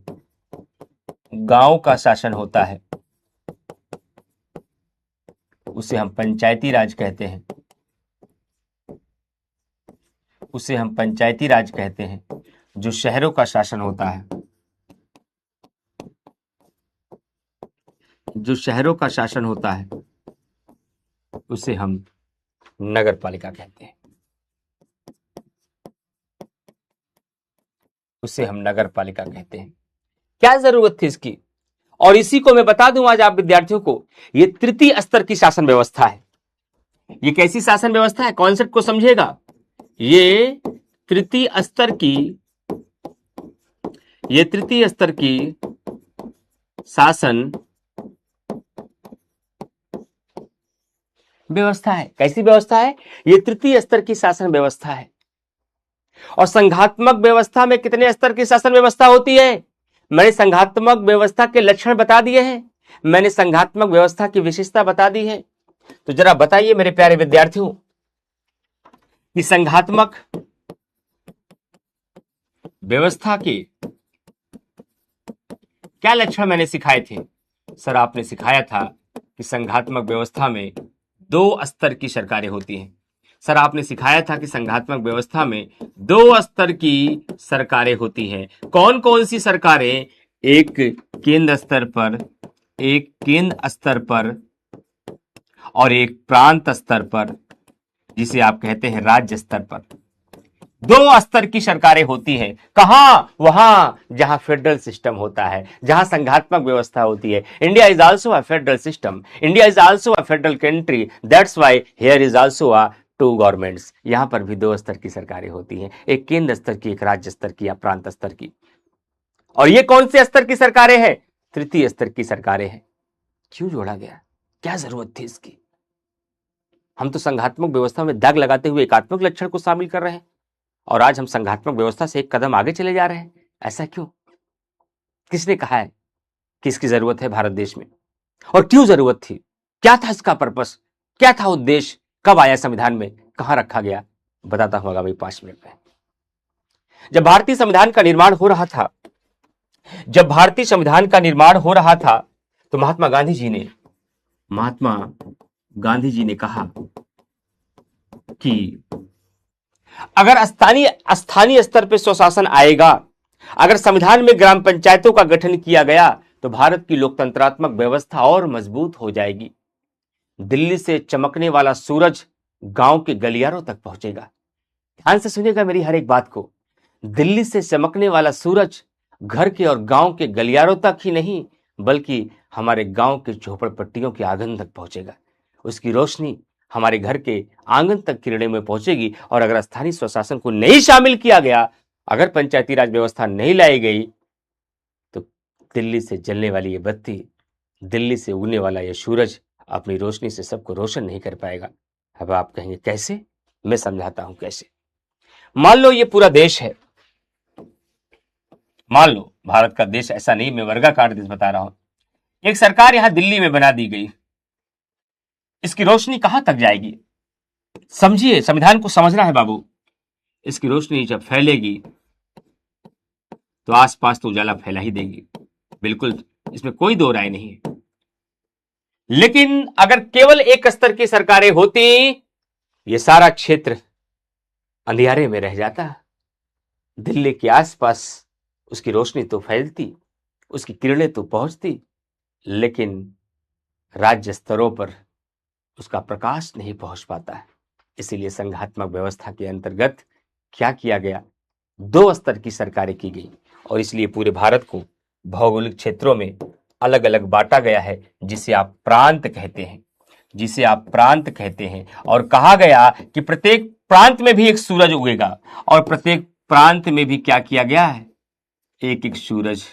गांव का शासन होता है, उसे हम पंचायती राज कहते हैं। उसे हम पंचायती राज कहते हैं। जो शहरों का शासन होता है, जो शहरों का शासन होता है, उसे हम नगर पालिका कहते हैं। उसे हम नगर पालिका कहते हैं। क्या जरूरत थी इसकी? और इसी को मैं बता दूं आज आप विद्यार्थियों को, यह तृतीय स्तर की शासन व्यवस्था है। ये कैसी शासन व्यवस्था है? कॉन्सेप्ट को समझिएगा। ये तृतीय स्तर की शासन व्यवस्था है। कैसी व्यवस्था है? ये तृतीय स्तर की शासन व्यवस्था है। और संघात्मक व्यवस्था में कितने स्तर की शासन व्यवस्था होती है? मैंने संघात्मक व्यवस्था के लक्षण बता दिए हैं, मैंने संघात्मक व्यवस्था की विशेषता बता दी है। तो जरा बताइए मेरे प्यारे विद्यार्थियों कि संघात्मक व्यवस्था के क्या लक्षण मैंने सिखाए थे? सर आपने सिखाया था कि संघात्मक व्यवस्था में 2 स्तर की सरकारें होती हैं। सर आपने सिखाया था कि संघात्मक व्यवस्था में 2 स्तर की सरकारें होती हैं। कौन कौन सी सरकारें? एक केंद्र स्तर पर और एक प्रांत स्तर पर, जिसे आप कहते हैं राज्य स्तर पर। 2 स्तर की सरकारें होती हैं। कहां? वहां जहां फेडरल सिस्टम होता है, जहां संघात्मक व्यवस्था होती है। India is also a federal system, India is also a federal country, that's why here is also a 2 governments. यहां पर भी 2 स्तर की सरकारें होती हैं, एक केंद्र स्तर की, एक राज्य स्तर की या प्रांत स्तर की। और ये कौन से स्तर की सरकारें हैं? तृतीय स्तर की सरकारें हैं। क्यों जोड़ा गया? क्या जरूरत थी इसकी? हम तो संघात्मक व्यवस्था में दाग लगाते हुए एकात्मक लक्षण को शामिल कर रहे हैं, और आज हम संघात्मक व्यवस्था से एक कदम आगे चले जा रहे हैं। ऐसा क्यों? किसने कहा है कि इसकी जरूरत है भारत देश में? और क्यों जरूरत थी? क्या था इसका पर्पस? क्या था उद्देश्य? कब आया संविधान में? कहां रखा गया? बताता हूं आगामी 5 मिनट में। जब भारतीय संविधान का निर्माण हो रहा था, तो महात्मा गांधी जी ने कहा कि अगर स्थानीय स्तर पर स्वशासन आएगा, अगर संविधान में ग्राम पंचायतों का गठन किया गया, तो भारत की लोकतंत्रात्मक व्यवस्था और मजबूत हो जाएगी। दिल्ली से चमकने वाला सूरज गांव के गलियारों तक पहुंचेगा। ध्यान से सुनिएगा मेरी हर एक बात को। दिल्ली से चमकने वाला सूरज घर के और गांव के गलियारों तक ही नहीं, बल्कि हमारे गांव के झोपड़पट्टियों के आंगन तक पहुंचेगा। उसकी रोशनी हमारे घर के आंगन तक किरणें में पहुंचेगी। और अगर स्थानीय स्वशासन को नहीं शामिल किया गया, अगर पंचायती राज व्यवस्था नहीं लाई गई, तो दिल्ली से जलने वाली ये बत्ती, दिल्ली से उगने वाला ये सूरज अपनी रोशनी से सबको रोशन नहीं कर पाएगा। अब आप कहेंगे कैसे? मैं समझाता हूं कैसे। मान लो ये पूरा देश है, मान लो भारत का देश, ऐसा नहीं, मैं वर्गाकार देश बता रहा हूं। एक सरकार यहां दिल्ली में बना दी गई, इसकी रोशनी कहां तक जाएगी? समझिए, संविधान को समझना है बाबू। इसकी रोशनी जब फैलेगी तो आसपास तो उजाला फैला ही देगी, बिल्कुल, इसमें कोई दो राय नहीं है। लेकिन अगर केवल एक स्तर की सरकारें होती, ये सारा क्षेत्र अंधियारे में रह जाता। दिल्ली के आसपास उसकी रोशनी तो फैलती, उसकी किरणें तो पहुंचती, लेकिन राज्य स्तरों पर उसका प्रकाश नहीं पहुंच पाता है। इसीलिए संघात्मक व्यवस्था के अंतर्गत क्या किया गया? 2 स्तर की सरकारें की गई, और इसलिए पूरे भारत को भौगोलिक क्षेत्रों में अलग अलग बांटा गया है, जिसे आप प्रांत कहते हैं, जिसे आप प्रांत कहते हैं। और कहा गया कि प्रत्येक प्रांत में भी एक सूरज उगेगा, और प्रत्येक प्रांत में भी क्या किया गया है? एक एक सूरज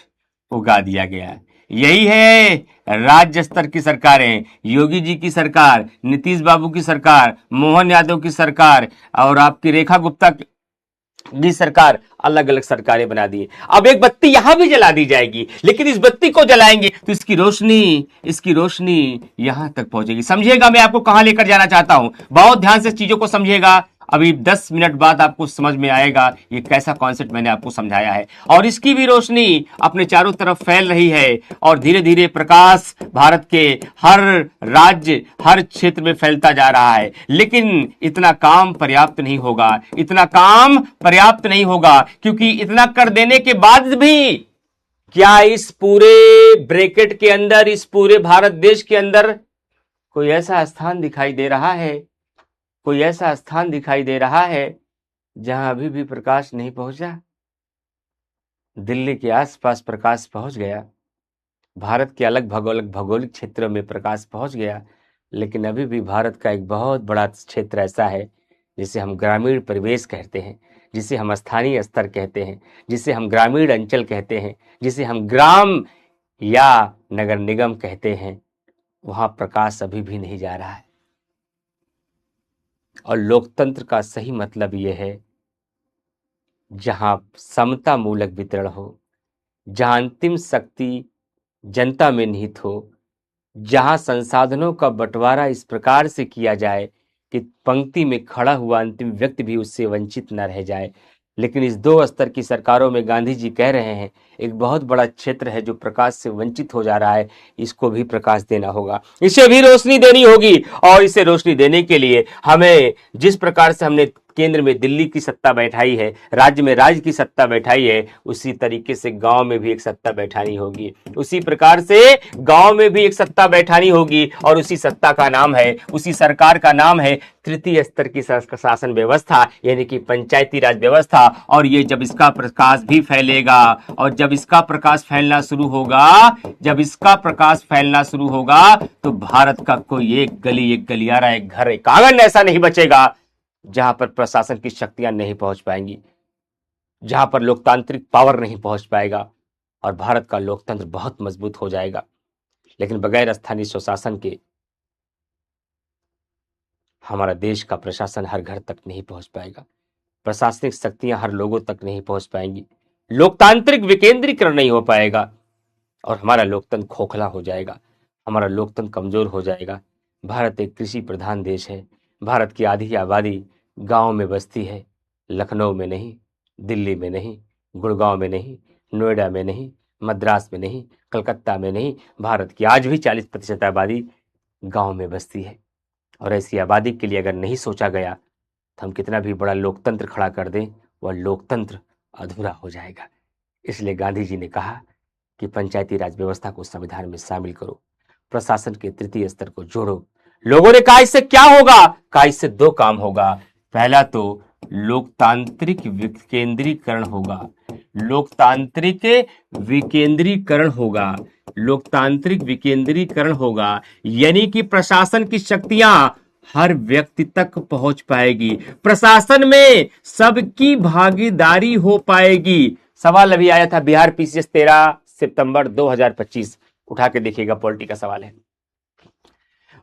उगा दिया गया है। यही है राज्य स्तर की सरकारें, योगी जी की सरकार, नीतीश बाबू की सरकार, मोहन यादव की सरकार, और आपकी रेखा गुप्ता की सरकार, अलग अलग सरकारें बना दी। अब एक बत्ती यहां भी जला दी जाएगी, लेकिन इस बत्ती को जलाएंगे तो इसकी रोशनी यहां तक पहुंचेगी। समझिएगा मैं आपको कहां लेकर जाना चाहता हूं, बहुत ध्यान से चीजों को समझिएगा। अभी 10 मिनट बाद आपको समझ में आएगा ये कैसा कॉन्सेप्ट मैंने आपको समझाया है। और इसकी भी रोशनी अपने चारों तरफ फैल रही है, और धीरे धीरे प्रकाश भारत के हर राज्य, हर क्षेत्र में फैलता जा रहा है। लेकिन इतना काम पर्याप्त नहीं होगा, इतना काम पर्याप्त नहीं होगा, क्योंकि इतना कर देने के बाद भी क्या इस पूरे ब्रैकेट के अंदर, इस पूरे भारत देश के अंदर कोई ऐसा स्थान दिखाई दे रहा है, कोई ऐसा स्थान दिखाई दे रहा है जहां अभी भी प्रकाश नहीं पहुंचा? दिल्ली के आसपास प्रकाश पहुंच गया, भारत के अलग भौगोलिक क्षेत्रों में प्रकाश पहुंच गया, लेकिन अभी भी भारत का एक बहुत बड़ा क्षेत्र ऐसा है जिसे हम ग्रामीण परिवेश कहते हैं, जिसे हम स्थानीय स्तर कहते हैं, जिसे हम ग्रामीण अंचल कहते हैं, जिसे हम ग्राम या नगर निगम कहते हैं। वहां प्रकाश अभी भी नहीं जा रहा है। और लोकतंत्र का सही मतलब यह है जहां समता मूलक वितरण हो, जहां अंतिम शक्ति जनता में निहित हो, जहां संसाधनों का बंटवारा इस प्रकार से किया जाए कि पंक्ति में खड़ा हुआ अंतिम व्यक्ति भी उससे वंचित न रह जाए। लेकिन इस 2 स्तर की सरकारों में गांधी जी कह रहे हैं एक बहुत बड़ा क्षेत्र है जो प्रकाश से वंचित हो जा रहा है, इसको भी प्रकाश देना होगा, इसे भी रोशनी देनी होगी। और इसे रोशनी देने के लिए हमें जिस प्रकार से हमने केंद्र में दिल्ली की सत्ता बैठाई है, राज्य में राज्य की सत्ता बैठाई है, उसी तरीके से गांव में भी एक सत्ता बैठानी होगी, उसी प्रकार से गांव में भी एक सत्ता बैठानी होगी। और उसी सत्ता का नाम है, उसी सरकार का नाम है तृतीय स्तर की शासन व्यवस्था, यानी कि पंचायती राज व्यवस्था। और ये जब इसका प्रकाश भी फैलेगा, और जब इसका प्रकाश फैलना शुरू होगा, जब इसका प्रकाश फैलना शुरू होगा, तो भारत का कोई एक गली, एक गलियारा, एक घर, एक आंगन ऐसा नहीं बचेगा जहां पर प्रशासन की शक्तियां नहीं पहुंच पाएंगी, जहां पर लोकतांत्रिक पावर नहीं पहुंच पाएगा, और भारत का लोकतंत्र बहुत मजबूत हो जाएगा। लेकिन बगैर स्थानीय स्वशासन के हमारा देश का प्रशासन हर घर तक नहीं पहुंच पाएगा, प्रशासनिक शक्तियां हर लोगों तक नहीं पहुंच पाएंगी, लोकतांत्रिक विकेंद्रीकरण नहीं हो पाएगा, और हमारा लोकतंत्र खोखला हो जाएगा, हमारा लोकतंत्र कमजोर हो जाएगा। भारत एक कृषि प्रधान देश है, भारत की आधी आबादी गांव में बसती है, लखनऊ में नहीं, दिल्ली में नहीं, गुड़गांव में नहीं, नोएडा में नहीं, मद्रास में नहीं, कलकत्ता में नहीं, भारत की आज भी 40% आबादी गांव में बसती है। और ऐसी आबादी के लिए अगर नहीं सोचा गया तो हम कितना भी बड़ा लोकतंत्र खड़ा कर दें, वह लोकतंत्र अधूरा हो जाएगा। इसलिए गांधी जी ने कहा कि पंचायती राज व्यवस्था को संविधान में शामिल करो, प्रशासन के तृतीय स्तर को जोड़ो, लोगों ने कहा इससे क्या होगा, कहा इससे दो काम होगा। पहला तो लोकतांत्रिक विकेंद्रीकरण होगा, लोकतांत्रिक विकेंद्रीकरण होगा, लोकतांत्रिक विकेंद्रीकरण होगा, यानी कि प्रशासन की शक्तियां हर व्यक्ति तक पहुंच पाएगी, प्रशासन में सबकी भागीदारी हो पाएगी। सवाल अभी आया था बिहार पीसीएस 13 सितंबर 2025, उठा के देखिएगा, पॉलिटी का सवाल है।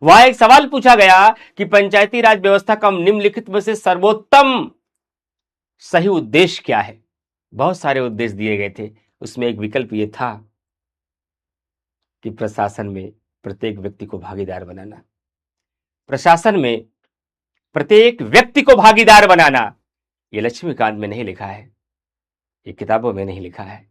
वहां एक सवाल पूछा गया कि पंचायती राज व्यवस्था का निम्नलिखित में से सर्वोत्तम सही उद्देश्य क्या है। बहुत सारे उद्देश्य दिए गए थे, उसमें एक विकल्प यह था कि प्रशासन में प्रत्येक व्यक्ति को भागीदार बनाना, प्रशासन में प्रत्येक व्यक्ति को भागीदार बनाना। यह लक्ष्मीकांत में नहीं लिखा है, ये किताबों में नहीं लिखा है,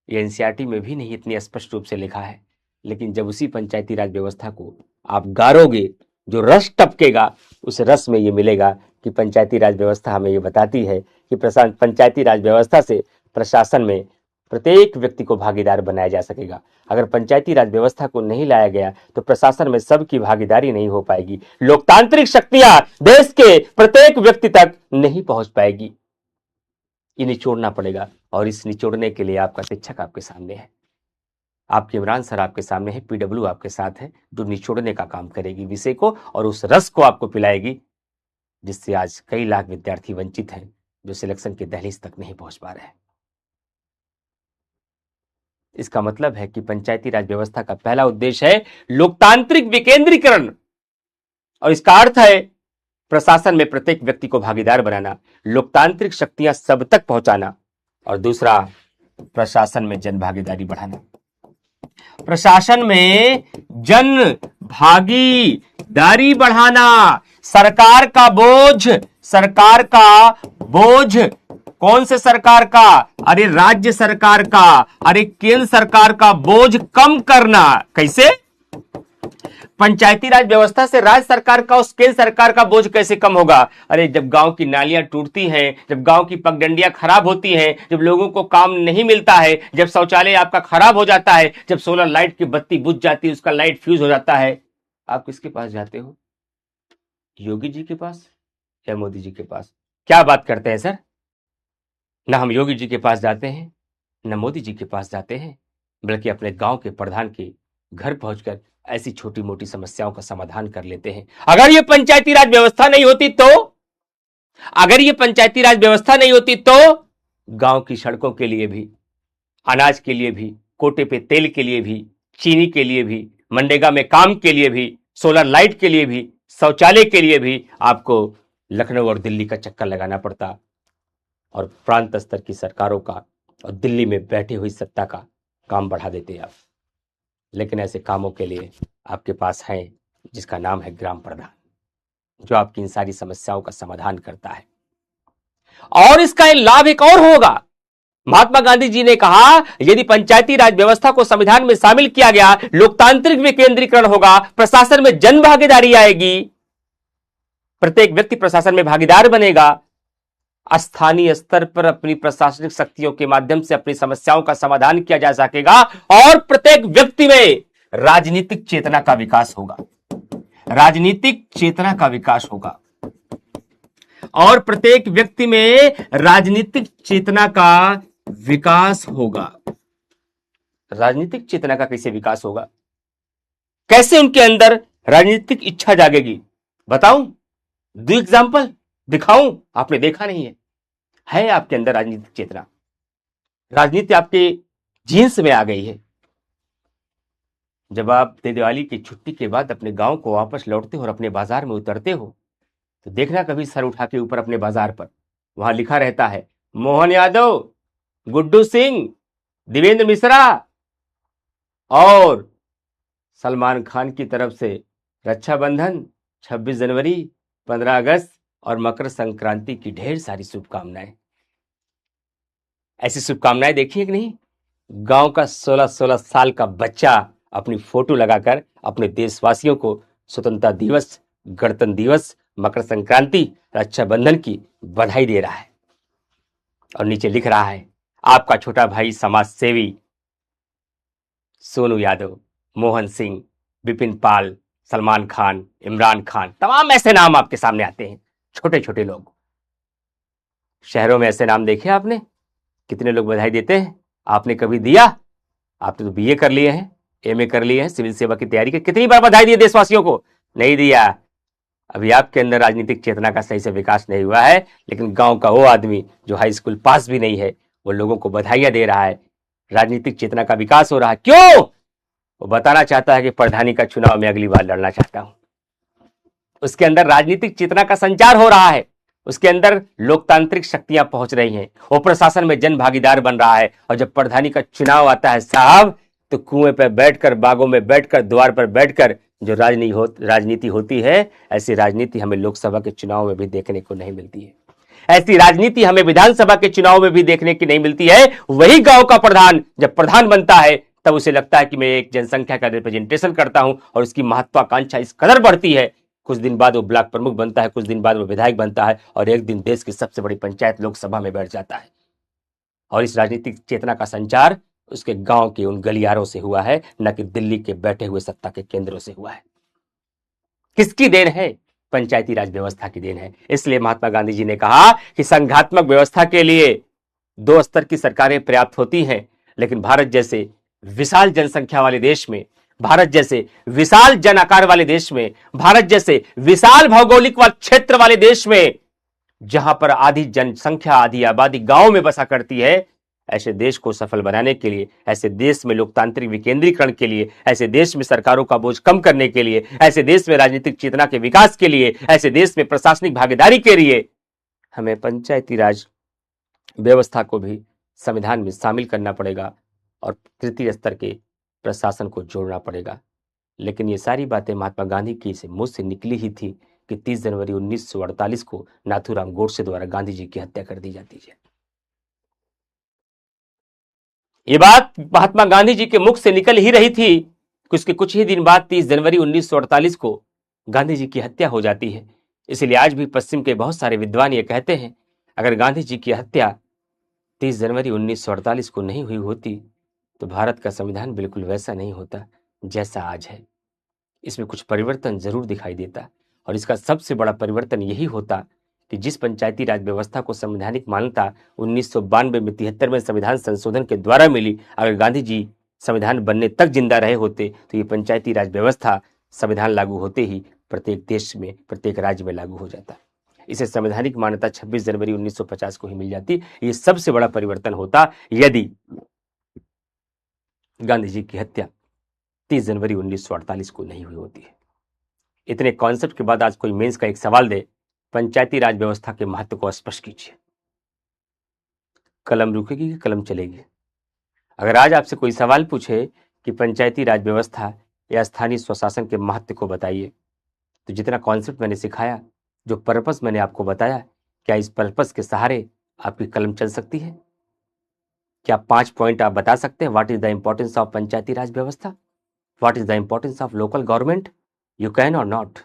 ये एनसीईआरटी में भी नहीं इतनी स्पष्ट रूप से लिखा है, लेकिन जब उसी पंचायती राज व्यवस्था को आप गारोगे, जो रस टपकेगा उस रस में ये मिलेगा कि पंचायती राज व्यवस्था हमें ये बताती है कि पंचायती राज व्यवस्था से प्रशासन में प्रत्येक व्यक्ति को भागीदार बनाया जा सकेगा। अगर पंचायती राज व्यवस्था को नहीं लाया गया तो प्रशासन में सबकी भागीदारी नहीं हो पाएगी, लोकतांत्रिक शक्तियां देश के प्रत्येक व्यक्ति तक नहीं पहुंच पाएगी। ये निचोड़ना पड़ेगा, और इस निचोड़ने के लिए आपका शिक्षक आपके सामने है, आपके इमरान सर आपके सामने है, पीडब्ल्यू आपके साथ है, जो निचोड़ने का काम करेगी विषय को और उस रस को आपको पिलाएगी, जिससे आज कई लाख विद्यार्थी वंचित हैं, जो सिलेक्शन के दहलीज तक नहीं पहुंच पा रहे हैं। इसका मतलब है कि पंचायती राज व्यवस्था का पहला उद्देश्य है लोकतांत्रिक विकेंद्रीकरण, और इसका अर्थ है प्रशासन में प्रत्येक व्यक्ति को भागीदार बनाना, लोकतांत्रिक शक्तियां सब तक पहुंचाना, और दूसरा प्रशासन में जन भागीदारी बढ़ाना। प्रशासन में जन भागीदारी बढ़ाना, सरकार का बोझ कौन से सरकार का, अरे राज्य सरकार का, अरे केंद्र सरकार का बोझ कम करना। कैसे? पंचायती राज व्यवस्था से राज्य सरकार का और केंद्र सरकार का बोझ कैसे कम होगा? अरे जब गांव की नालियां टूटती हैं, जब गांव की पगडंडियां खराब होती हैं, जब लोगों को काम नहीं मिलता है, जब शौचालय आपका खराब हो जाता है, जब सोलर लाइट की बत्ती बुझ जाती है, उसका लाइट फ्यूज हो जाता है, आप किसके पास जाते हो? योगी जी के पास या मोदी जी के पास? क्या बात करते हैं सर, ना हम योगी जी के पास जाते हैं, न मोदी जी के पास जाते हैं, बल्कि अपने गांव के प्रधान के घर पहुंचकर ऐसी छोटी मोटी समस्याओं का समाधान कर लेते हैं। अगर ये पंचायती राज व्यवस्था नहीं होती तो गांव की सड़कों के लिए भी, अनाज के लिए भी, कोटे पे तेल के लिए भी, चीनी के लिए भी, मनरेगा में काम के लिए भी, सोलर लाइट के लिए भी, शौचालय के लिए भी आपको लखनऊ और दिल्ली का चक्कर लगाना पड़ता, और प्रांत स्तर की सरकारों का और दिल्ली में बैठी हुई सत्ता का काम बढ़ा देते आप। लेकिन ऐसे कामों के लिए आपके पास है जिसका नाम है ग्राम प्रधान, जो आपकी इन सारी समस्याओं का समाधान करता है। और इसका लाभ एक और होगा। महात्मा गांधी जी ने कहा, यदि पंचायती राज व्यवस्था को संविधान में शामिल किया गया, लोकतांत्रिक विकेंद्रीकरण होगा, प्रशासन में जन भागीदारी आएगी, प्रत्येक व्यक्ति प्रशासन में भागीदार बनेगा, स्थानीय स्तर पर अपनी प्रशासनिक शक्तियों के माध्यम से अपनी समस्याओं का समाधान किया जा सकेगा, और प्रत्येक व्यक्ति में राजनीतिक चेतना का विकास होगा, राजनीतिक चेतना का विकास होगा, और प्रत्येक व्यक्ति में राजनीतिक चेतना का विकास होगा। राजनीतिक चेतना का कैसे विकास होगा? कैसे उनके अंदर राजनीतिक इच्छा जागेगी? बताऊं? दो एग्जांपल दिखाऊं? आपने देखा नहीं है आपके अंदर राजनीतिक चेतना, राजनीति आपके जीन्स में आ गई है। जब आप दिवाली की छुट्टी के बाद अपने गांव को वापस लौटते हो और अपने बाजार में उतरते हो, तो देखना कभी सर उठा के ऊपर अपने बाजार पर, वहां लिखा रहता है मोहन यादव, गुड्डू सिंह, देवेंद्र मिश्रा और सलमान खान की तरफ से रक्षाबंधन, 26 जनवरी, 15 अगस्त और मकर संक्रांति की ढेर सारी शुभकामनाएं। ऐसी शुभकामनाएं देखी है कि नहीं? गांव का 16-16 साल का बच्चा अपनी फोटो लगाकर अपने देशवासियों को स्वतंत्रता दिवस, गणतंत्र दिवस, मकर संक्रांति, रक्षाबंधन की बधाई दे रहा है, और नीचे लिख रहा है आपका छोटा भाई समाज सेवी सोनू यादव, मोहन सिंह, विपिन पाल, सलमान खान, इमरान खान, तमाम ऐसे नाम आपके सामने आते हैं, छोटे छोटे लोग। शहरों में ऐसे नाम देखे आपने? कितने लोग बधाई देते हैं? आपने कभी दिया? आपने तो बीए कर लिए हैं, एमए कर लिए हैं, सिविल सेवा की तैयारी की, कितनी बार बधाई दी देशवासियों को? नहीं दिया। अभी आपके अंदर राजनीतिक चेतना का सही से विकास नहीं हुआ है। लेकिन गांव का वो आदमी जो हाई स्कूल पास भी नहीं है, वो लोगों को बधाइयां दे रहा है, राजनीतिक चेतना का विकास हो रहा है। क्यों? वो बताना चाहता है कि प्रधानी का चुनाव में अगली बार लड़ना चाहता हूं। उसके अंदर राजनीतिक चेतना का संचार हो रहा है, उसके अंदर लोकतांत्रिक शक्तियां पहुंच रही हैं, वो प्रशासन में जन भागीदार बन रहा है। और जब प्रधानी का चुनाव आता है साहब, तो कुएं पर बैठकर, बागों में बैठकर, द्वार पर बैठकर जो राजनीति होती है, ऐसी राजनीति हमें लोकसभा के चुनाव में भी देखने को नहीं मिलती है। ऐसी राजनीति हमें विधानसभा के चुनाव में भी देखने की नहीं मिलती है। वही गांव का प्रधान जब प्रधान बनता है, तब उसे लगता है कि मैं एक जनसंख्या का रिप्रेजेंटेशन करता हूं, और उसकी महत्वाकांक्षा इस कदर बढ़ती है, कुछ दिन बाद वो ब्लॉक प्रमुख बनता है, कुछ दिन बाद वो विधायक बनता है, और एक दिन देश की सबसे बड़ी पंचायत लोकसभा में बैठ जाता है। और इस राजनीतिक चेतना का संचार उसके गांव के उन गलियारों से हुआ है, न कि दिल्ली के बैठे हुए सत्ता के केंद्रों से हुआ है। किसकी देन है? पंचायती राज व्यवस्था की देन है। इसलिए महात्मा गांधी जी ने कहा कि संघात्मक व्यवस्था के लिए दो स्तर की सरकारें पर्याप्त होती हैं, लेकिन भारत जैसे विशाल जनसंख्या वाले देश में, भारत जैसे विशाल जन आकार वाले देश में, भारत जैसे विशाल भौगोलिक क्षेत्र वाले देश में, जहां पर आधी जनसंख्या, आधी आबादी गांव में बसा करती है, ऐसे देश को सफल बनाने के लिए, ऐसे देश में लोकतांत्रिक विकेंद्रीकरण के लिए, ऐसे देश में सरकारों का बोझ कम करने के लिए, ऐसे देश में राजनीतिक चेतना के विकास के लिए, ऐसे देश में प्रशासनिक भागीदारी के लिए हमें पंचायती राज व्यवस्था को भी संविधान में शामिल करना पड़ेगा और तृतीय स्तर के प्रशासन को जोड़ना पड़ेगा। लेकिन ये सारी बातें महात्मा गांधी की से मुंह से निकली ही थी कि 30 जनवरी 1948 को नाथूराम गोडसे द्वारा गांधी जी की हत्या कर दी जाती है। ये बात महात्मा गांधी जी के मुख से निकल ही रही थी कि उसके कुछ ही दिन बाद 30 जनवरी 1948 को गांधी जी की हत्या हो जाती है। इसलिए आज भी पश्चिम के बहुत सारे विद्वान ये कहते हैं, अगर गांधी जी की हत्या 30 जनवरी 1948 को नहीं हुई होती, तो भारत का संविधान बिल्कुल वैसा नहीं होता जैसा आज है। इसमें कुछ परिवर्तन जरूर दिखाई देता, और इसका सबसे बड़ा परिवर्तन यही होता कि जिस पंचायती राज व्यवस्था को संवैधानिक मान्यता 1992 में 73वें संविधान संशोधन के द्वारा मिली, अगर गांधी जी संविधान बनने तक जिंदा रहे होते, तो ये पंचायती राज व्यवस्था संविधान लागू होते ही प्रत्येक देश में, प्रत्येक राज्य में लागू हो जाता। इसे संवैधानिक मान्यता 26 जनवरी 1950 को ही मिल जाती। ये सबसे बड़ा परिवर्तन होता यदि गांधी जी की हत्या 30 जनवरी 1948 को नहीं हुई होती है। इतने कॉन्सेप्ट के बाद आज कोई मेंस का एक सवाल दे, पंचायती राज व्यवस्था के महत्व को स्पष्ट कीजिए, कलम रुकेगी कि कलम चलेगी? अगर आज आपसे कोई सवाल पूछे कि पंचायती राज व्यवस्था या स्थानीय स्वशासन के महत्व को बताइए, तो जितना कॉन्सेप्ट मैंने सिखाया, जो पर्पस मैंने आपको बताया, क्या इस पर्पस के सहारे आपकी कलम चल सकती है? क्या 5 पॉइंट आप बता सकते हैं? What is the importance of Panchayati Raj व्यवस्था? What is the importance of local government? You can और नॉट?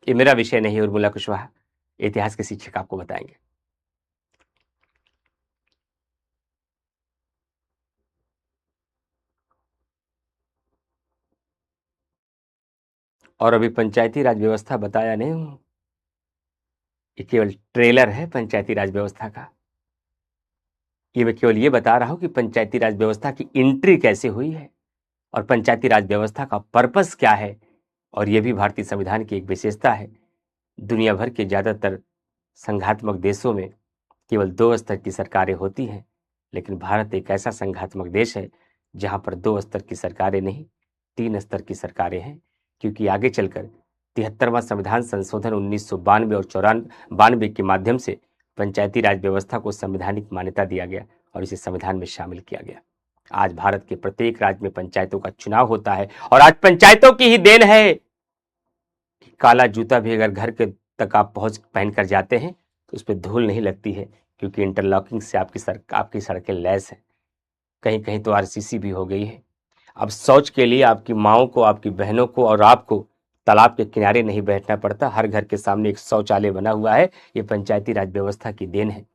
ये मेरा विषय नहीं है, उर्मिला कुशवाहा इतिहास के शिक्षक आपको बताएंगे। और अभी पंचायती राज व्यवस्था बताया नहीं हूं, ये केवल ट्रेलर है पंचायती राज व्यवस्था का। ये मैं केवल ये बता रहा हूं कि पंचायती राज व्यवस्था की एंट्री कैसे हुई है और पंचायती राज व्यवस्था का पर्पस क्या है। और यह भी भारतीय संविधान की एक विशेषता है। दुनिया भर के ज्यादातर संघात्मक देशों में केवल 2 स्तर की सरकारें होती हैं, लेकिन भारत एक ऐसा संघात्मक देश है जहां पर 2 स्तर की सरकारें नहीं, 3 स्तर की सरकारें हैं। क्योंकि आगे चलकर 73वां संविधान संशोधन 1992 और 92 के माध्यम से पंचायती राज व्यवस्था को संवैधानिक मान्यता दिया गया और इसे संविधान में शामिल किया गया। आज भारत के प्रत्येक राज्य में पंचायतों का चुनाव होता है, और आज पंचायतों की ही देन है कि काला जूता भी अगर घर के तक आप पहन कर जाते हैं तो उस पर धूल नहीं लगती है, क्योंकि इंटरलॉकिंग से आपकी सड़कें लैस हैं। कहीं कहीं तो आरसीसी भी हो गई है। अब शौच के लिए आपकी माओं को, आपकी बहनों को और आपको तालाब के किनारे नहीं बैठना पड़ता, हर घर के सामने एक शौचालय बना हुआ है। ये पंचायती राज व्यवस्था की देन है।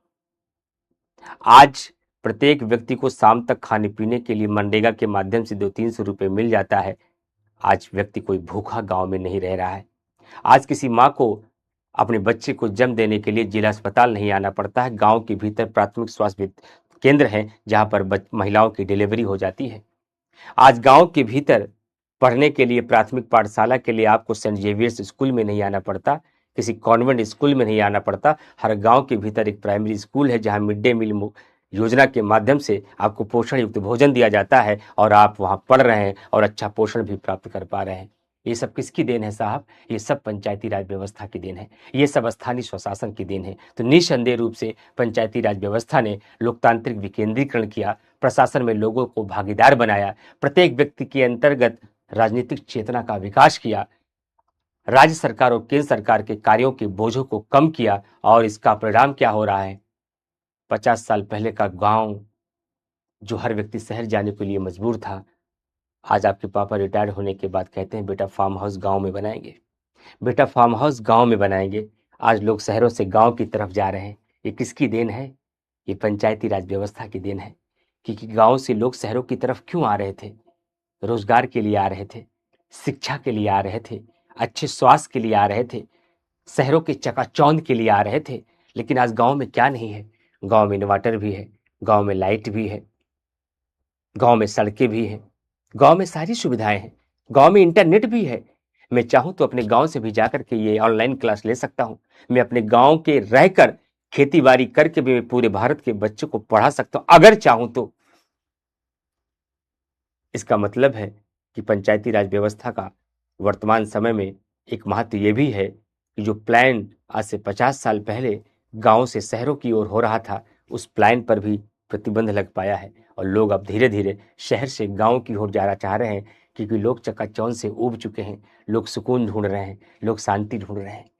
आज प्रत्येक व्यक्ति को शाम तक खाने पीने के लिए मनरेगा के माध्यम से 200-300 रुपये मिल जाता है। आज व्यक्ति कोई भूखा गांव में नहीं रह रहा है। आज किसी माँ को अपने बच्चे को जन्म देने के लिए जिला अस्पताल नहीं आना पड़ता है। गांव के भीतर प्राथमिक स्वास्थ्य केंद्र है जहां पर महिलाओं की डिलीवरी हो जाती है। आज गांव के भीतर पढ़ने के लिए प्राथमिक पाठशाला के लिए आपको सेंट जेवियर्स स्कूल में नहीं आना पड़ता, किसी कॉन्वेंट स्कूल में नहीं आना पड़ता। हर गांव के भीतर एक प्राइमरी स्कूल है जहां मिड डे मील योजना के माध्यम से आपको पोषण युक्त भोजन दिया जाता है और आप वहां पढ़ रहे हैं और अच्छा पोषण भी प्राप्त कर पा रहे हैं। ये सब किसकी देन है साहब? ये सब पंचायती राज व्यवस्था की देन है, ये सब स्थानीय स्वशासन की देन है। तो निस्संदेह रूप से पंचायती राज व्यवस्था ने लोकतांत्रिक विकेंद्रीकरण किया, प्रशासन में लोगों को भागीदार बनाया, प्रत्येक व्यक्ति के अंतर्गत राजनीतिक चेतना का विकास किया, राज्य सरकार और केंद्र सरकार के कार्यों के बोझों को कम किया। और इसका परिणाम क्या हो रहा है? 50 साल पहले का गांव जो हर व्यक्ति शहर जाने के लिए मजबूर था, आज आपके पापा रिटायर्ड होने के बाद कहते हैं बेटा फार्म हाउस गांव में बनाएंगे, बेटा फार्म हाउस गांव में बनाएंगे। आज लोग शहरों से गांव की तरफ जा रहे हैं। ये किसकी देन है? ये पंचायती राज व्यवस्था की देन है। क्योंकि गांव से लोग शहरों की तरफ क्यों आ रहे थे? रोजगार के लिए आ रहे थे, शिक्षा के लिए आ रहे थे, अच्छे स्वास्थ्य के लिए आ रहे थे, शहरों के चकाचौंध के लिए आ रहे थे। लेकिन आज गांव में क्या नहीं है? गांव में इन्वर्टर भी है, गांव में लाइट भी है, गांव में सड़कें भी हैं, गांव में सारी सुविधाएं हैं, गांव में इंटरनेट भी है। मैं चाहूं तो अपने गांव से भी जाकर के ये ऑनलाइन क्लास ले सकता हूं। मैं अपने गांव के रहकर खेती बाड़ी करके भी मैं पूरे भारत के बच्चों को पढ़ा सकता हूं अगर चाहूं तो। इसका मतलब है कि पंचायती राज व्यवस्था का वर्तमान समय में एक महत्व ये भी है कि जो प्लान आज से 50 साल पहले गांव से शहरों की ओर हो रहा था, उस प्लान पर भी प्रतिबंध लग पाया है और लोग अब धीरे धीरे शहर से गांव की ओर जाना चाह रहे हैं। क्योंकि लोग चकाचौंध से ऊब चुके हैं, लोग सुकून ढूंढ रहे हैं, लोग शांति ढूंढ रहे हैं।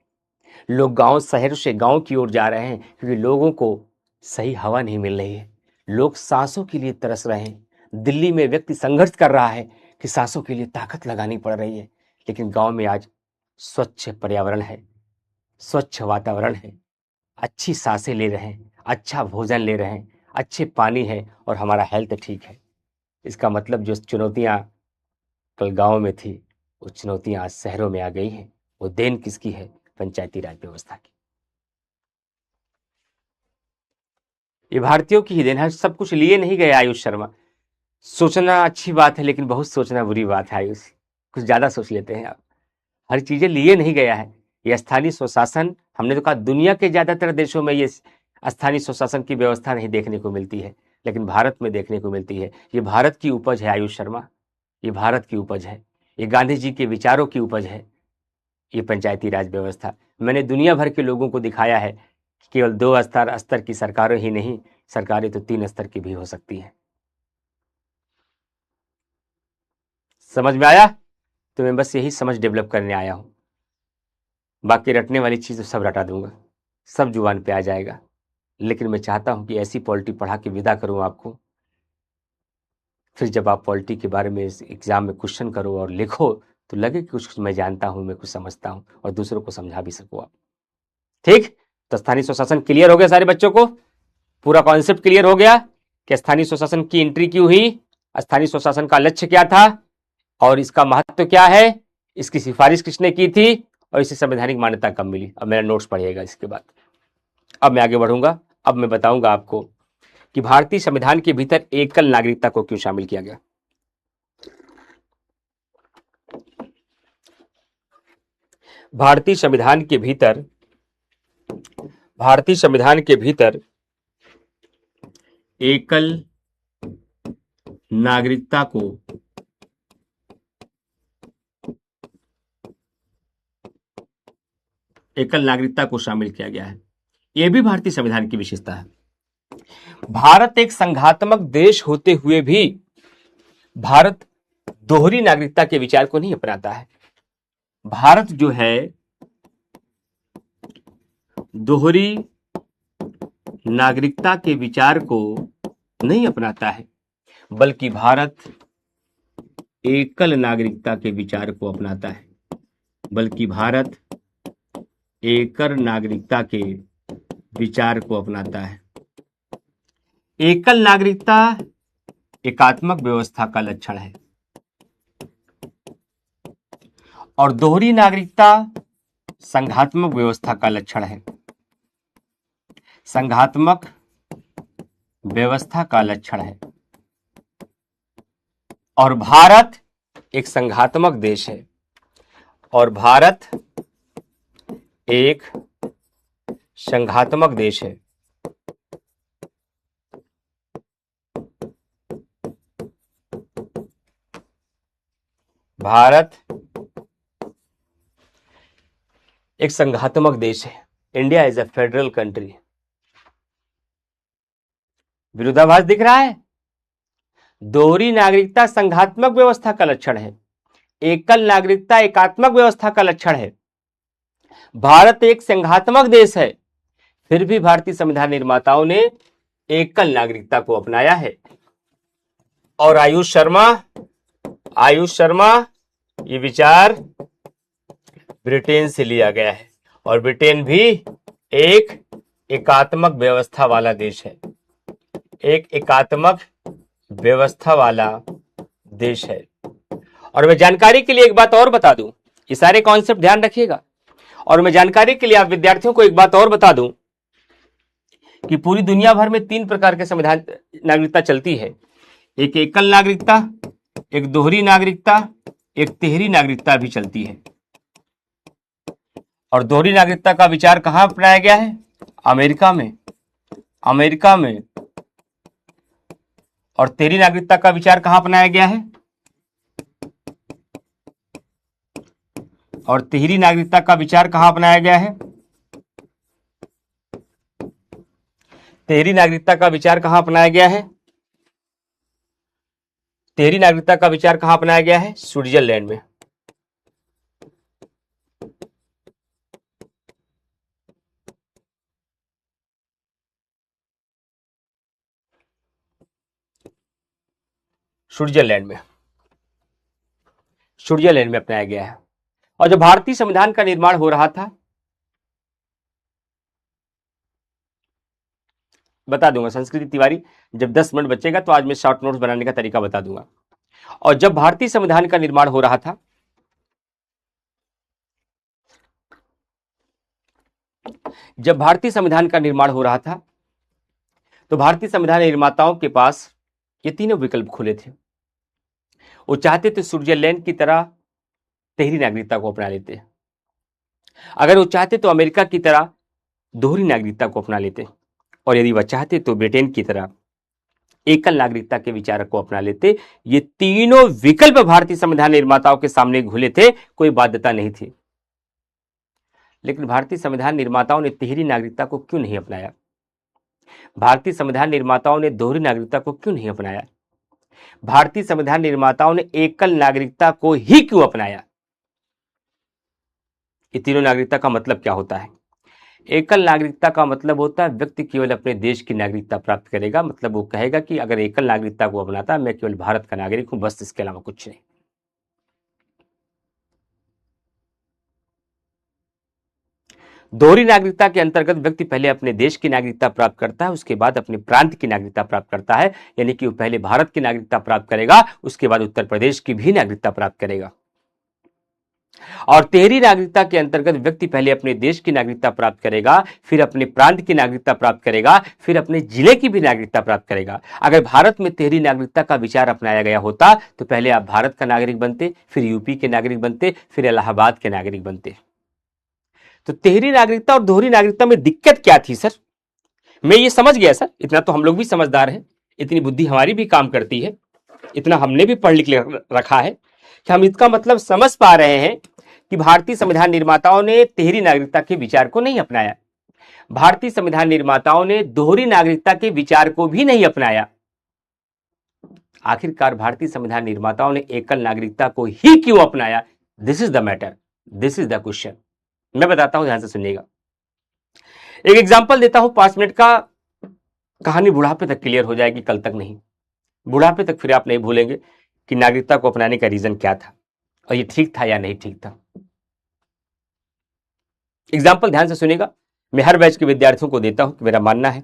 लोग गांव शहर से गांव की ओर जा रहे हैं क्योंकि लोगों को सही हवा नहीं मिल रही है, लोग सांसों के लिए तरस रहे हैं। दिल्ली में व्यक्ति संघर्ष कर रहा है कि सांसों के लिए ताकत लगानी पड़ रही है, लेकिन गांव में आज स्वच्छ पर्यावरण है, स्वच्छ वातावरण है, अच्छी सांसें ले रहे हैं, अच्छा भोजन ले रहे हैं, अच्छे पानी है और हमारा हेल्थ ठीक है। इसका मतलब जो चुनौतियां कल गांव में थी, वो चुनौतियां आज शहरों में आ गई हैं। वो देन किसकी है? पंचायती राज व्यवस्था की। ये भारतीयों की ही देन है। सब कुछ लिए नहीं गए आयुष शर्मा। सोचना अच्छी बात है लेकिन बहुत सोचना बुरी बात है आयुष, कुछ ज्यादा सोच लेते हैं आप। हर चीजें लिए नहीं गया है। ये स्थानीय स्वशासन, हमने तो कहा दुनिया के ज्यादातर देशों में ये स्थानीय स्वशासन की व्यवस्था नहीं देखने को मिलती है, लेकिन भारत में देखने को मिलती है। ये भारत की उपज है आयुष शर्मा, ये भारत की उपज है, ये गांधी जी के विचारों की उपज है। ये पंचायती राज व्यवस्था मैंने दुनिया भर के लोगों को दिखाया है कि केवल 2 स्तर की सरकारें ही नहीं, सरकारें तो 3 स्तर की भी हो सकती हैं। समझ में आया? तो मैं बस यही समझ डेवलप करने आया हूं। बाकी रटने वाली चीज तो सब रटा दूंगा, सब जुबान पे आ जाएगा। लेकिन मैं चाहता हूं कि ऐसी पॉलिटी पढ़ा के विदा करूं आपको, फिर जब आप पॉलिटी के बारे में एग्जाम में क्वेश्चन करो और लिखो तो लगे कि कुछ मैं जानता हूं, मैं कुछ समझता हूं और दूसरों को समझा भी सकूं आप। ठीक? तो स्थानीय स्वशासन क्लियर हो गया सारे बच्चों को? पूरा कॉन्सेप्ट क्लियर हो गया कि स्थानीय स्वशासन की एंट्री क्यों हुई, स्थानीय स्वशासन का लक्ष्य क्या था और इसका महत्व क्या है, इसकी सिफारिश किसने की थी और इसे संवैधानिक मान्यता कब मिली। अब मेरा नोट्स पढ़िएगा इसके बाद। अब मैं आगे बढ़ूंगा। अब मैं बताऊंगा आपको कि भारतीय संविधान के भीतर एकल नागरिकता को क्यों शामिल किया गया। भारतीय संविधान के भीतर एकल नागरिकता को शामिल किया गया है। यह भी भारतीय संविधान की विशेषता है। भारत एक संघात्मक देश होते हुए भी भारत दोहरी नागरिकता के विचार को नहीं अपनाता है। भारत जो है दोहरी नागरिकता के विचार को नहीं अपनाता है, बल्कि भारत एकल नागरिकता के विचार को अपनाता है। एकल नागरिकता के विचार को अपनाता है। एकल नागरिकता एकात्मक व्यवस्था का लक्षण है और दोहरी नागरिकता संघात्मक व्यवस्था का लक्षण है। संघात्मक व्यवस्था का लक्षण है और भारत एक संघात्मक देश है और भारत एक संघात्मक देश है। भारत एक संघात्मक देश है। India is a federal country. विरोधाभास दिख रहा है। दोहरी नागरिकता संघात्मक व्यवस्था का लक्षण है, एकल नागरिकता एकात्मक व्यवस्था का लक्षण है। भारत एक संघात्मक देश है, फिर भी भारतीय संविधान निर्माताओं ने एकल नागरिकता को अपनाया है। और आयुष शर्मा ये विचार ब्रिटेन से लिया गया है और ब्रिटेन भी एक एकात्मक व्यवस्था वाला देश है, एक एकात्मक व्यवस्था वाला देश है। और मैं जानकारी के लिए एक बात और बता दूं, ये सारे कॉन्सेप्ट ध्यान रखिएगा। और मैं जानकारी के लिए आप विद्यार्थियों को एक बात और बता दूं कि पूरी दुनिया भर में 3 प्रकार के संविधान नागरिकता चलती है। एक एकल नागरिकता, एक दोहरी नागरिकता, एक तिहरी नागरिकता भी चलती है। और दोहरी नागरिकता का विचार कहां अपनाया गया है? अमेरिका में। और तिहरी नागरिकता का विचार कहां अपनाया गया है? और तिहरी नागरिकता का विचार कहां अपनाया गया है? तिहरी नागरिकता का विचार कहां अपनाया गया है? तिहरी नागरिकता का विचार कहां अपनाया गया है? स्विट्जरलैंड में। स्विट्जरलैंड में अपनाया गया है। और जब भारतीय संविधान का निर्माण हो रहा था, बता दूंगा संस्कृति तिवारी, जब 10 मिनट बचेगा तो आज मैं शॉर्ट नोट्स बनाने का तरीका बता दूंगा। और जब भारतीय संविधान का निर्माण हो रहा था, तो भारतीय संविधान निर्माताओं के पास ये तीनों विकल्प खुले थे। वो चाहते थे स्विट्जरलैंड की तरह तिहरी नागरिकता को अपना लेते, अगर वो चाहते तो अमेरिका की तरह दोहरी नागरिकता को अपना लेते, और यदि वह चाहते तो ब्रिटेन की तरह एकल नागरिकता के विचार को अपना लेते। ये तीनों विकल्प भारतीय संविधान निर्माताओं के सामने खुले थे, कोई बाध्यता नहीं थी। लेकिन भारतीय संविधान निर्माताओं ने तिहरी नागरिकता को क्यों नहीं अपनाया? भारतीय संविधान निर्माताओं ने दोहरी नागरिकता को क्यों नहीं अपनाया? भारतीय संविधान निर्माताओं ने एकल नागरिकता को ही क्यों अपनाया? ये तीनों नागरिकता का मतलब क्या होता है? एकल नागरिकता का मतलब होता है व्यक्ति केवल अपने देश की नागरिकता प्राप्त करेगा। मतलब वो कहेगा कि अगर एकल नागरिकता को अपनाता मैं केवल भारत का नागरिक हूं, बस, इसके अलावा कुछ नहीं। दोहरी नागरिकता के अंतर्गत व्यक्ति पहले अपने देश की नागरिकता प्राप्त करता है, उसके बाद अपने प्रांत की नागरिकता प्राप्त करता है। यानी कि वो पहले भारत की नागरिकता प्राप्त करेगा, उसके बाद उत्तर प्रदेश की भी नागरिकता प्राप्त करेगा। और तिहरी नागरिकता के अंतर्गत व्यक्ति पहले अपने देश की नागरिकता प्राप्त करेगा, फिर अपने प्रांत की नागरिकता प्राप्त करेगा, फिर अपने जिले की भी नागरिकता प्राप्त करेगा। अगर भारत में तिहरी नागरिकता का विचार अपनाया गया होता तो पहले आप भारत का नागरिक बनते, फिर यूपी के नागरिक बनते, फिर इलाहाबाद के नागरिक बनते। तो तिहरी नागरिकता और दोहरी नागरिकता में दिक्कत क्या थी सर? मैं ये समझ गया सर, इतना तो हम लोग भी समझदार हैं, इतनी बुद्धि हमारी भी काम करती है, इतना हमने भी पढ़ लिख रखा है कि हम इसका मतलब समझ पा रहे हैं कि भारतीय संविधान निर्माताओं ने तिहरी नागरिकता के विचार को नहीं अपनाया, भारतीय संविधान निर्माताओं ने दोहरी नागरिकता के विचार को भी नहीं अपनाया। आखिरकार भारतीय संविधान निर्माताओं ने एकल नागरिकता को ही क्यों अपनाया? This is the matter, this is the question. मैं बताता हूं, ध्यान से सुनिएगा। एक एग्जांपल देता हूं, 5 मिनट का, कहानी बुढ़ापे तक क्लियर हो जाएगी, कल तक नहीं। बुढ़ापे तक फिर आप नहीं भूलेंगे कि नागरिकता को अपनाने का रीजन क्या था और ये ठीक था या नहीं ठीक था। एग्जाम्पल ध्यान से सुनिएगा, मैं हर बैच के विद्यार्थियों को देता हूं कि मेरा मानना है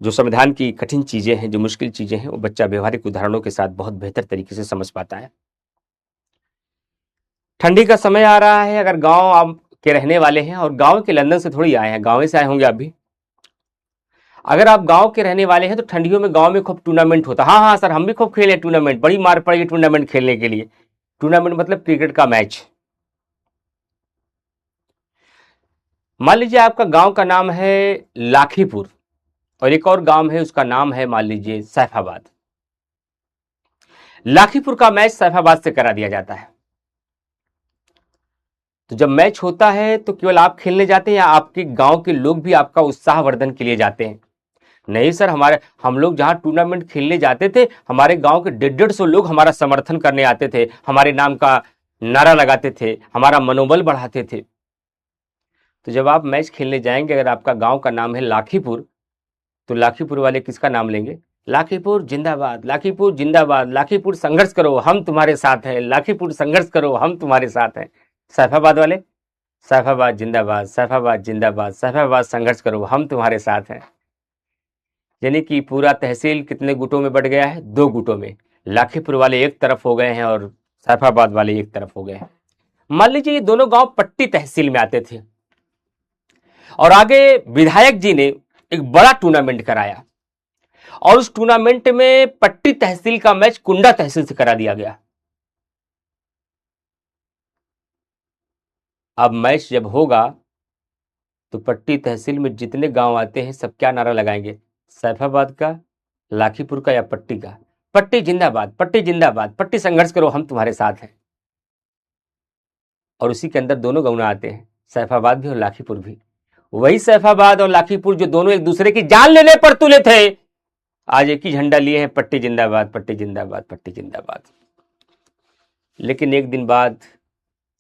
जो संविधान की कठिन चीजें हैं, जो मुश्किल चीजें हैं, वो बच्चा व्यवहारिक उदाहरणों के साथ बहुत बेहतर तरीके से समझ पाता है। ठंडी का समय आ रहा है, अगर गांव आप के रहने वाले हैं और गांव के लंदन से थोड़ी आए हैं, गांव से आए होंगे आप भी, अगर आप गांव के रहने वाले हैं तो ठंडियों में गांव में खूब टूर्नामेंट होता है। हाँ हाँ सर, हम भी खूब खेले टूर्नामेंट, बड़ी मार पड़ी टूर्नामेंट खेलने के लिए। टूर्नामेंट मतलब क्रिकेट का मैच। मान लीजिए आपका गांव का नाम है लाखीपुर और एक और गांव है, उसका नाम है मान लीजिए सैफाबाद। लाखीपुर का मैच सैफाबाद से करा दिया जाता है। तो जब मैच होता है तो केवल आप खेलने जाते हैं या आपके गांव के लोग भी आपका उत्साहवर्धन के लिए जाते हैं? नहीं सर, हम लोग जहां टूर्नामेंट खेलने जाते थे, हमारे गांव के 150 लोग हमारा समर्थन करने आते थे, हमारे नाम का नारा लगाते थे, हमारा मनोबल बढ़ाते थे। तो जब आप मैच खेलने जाएंगे, अगर आपका गांव का नाम है लाखीपुर, तो लाखीपुर वाले किसका नाम लेंगे? लाखीपुर जिंदाबाद, लाखीपुर जिंदाबाद, लाखीपुर संघर्ष करो हम तुम्हारे साथ हैं, लाखीपुर संघर्ष करो हम तुम्हारे साथ हैं। सैफाबाद वाले, सैफाबाद जिंदाबाद, सैफाबाद जिंदाबाद, सैफाबाद संघर्ष करो हम तुम्हारे साथ हैं। यानी कि पूरा तहसील कितने गुटों में बढ़ गया है? 2 गुटों में। लाखीपुर वाले एक तरफ हो गए हैं और सैफाबाद वाले एक तरफ हो गए हैं। मान लीजिए ये दोनों गांव पट्टी तहसील में आते थे और आगे विधायक जी ने एक बड़ा टूर्नामेंट कराया और उस टूर्नामेंट में पट्टी तहसील का मैच कुंडा तहसील से करा दिया गया। अब मैच जब होगा तो पट्टी तहसील में जितने गांव आते हैं सब क्या नारा लगाएंगे? सैफाबाद का, लाखीपुर का या पट्टी का? पट्टी जिंदाबाद, पट्टी जिंदाबाद, पट्टी संघर्ष करो हम तुम्हारे साथ हैं। और उसी के अंदर दोनों गांव आते हैं, सैफाबाद भी और लाखीपुर भी। वही सैफाबाद और लाखीपुर जो दोनों एक दूसरे की जान लेने पर तुले थे, आज एक ही झंडा लिए हैं, पट्टी जिंदाबाद, पट्टी जिंदाबाद, पट्टी जिंदाबाद। लेकिन एक दिन बाद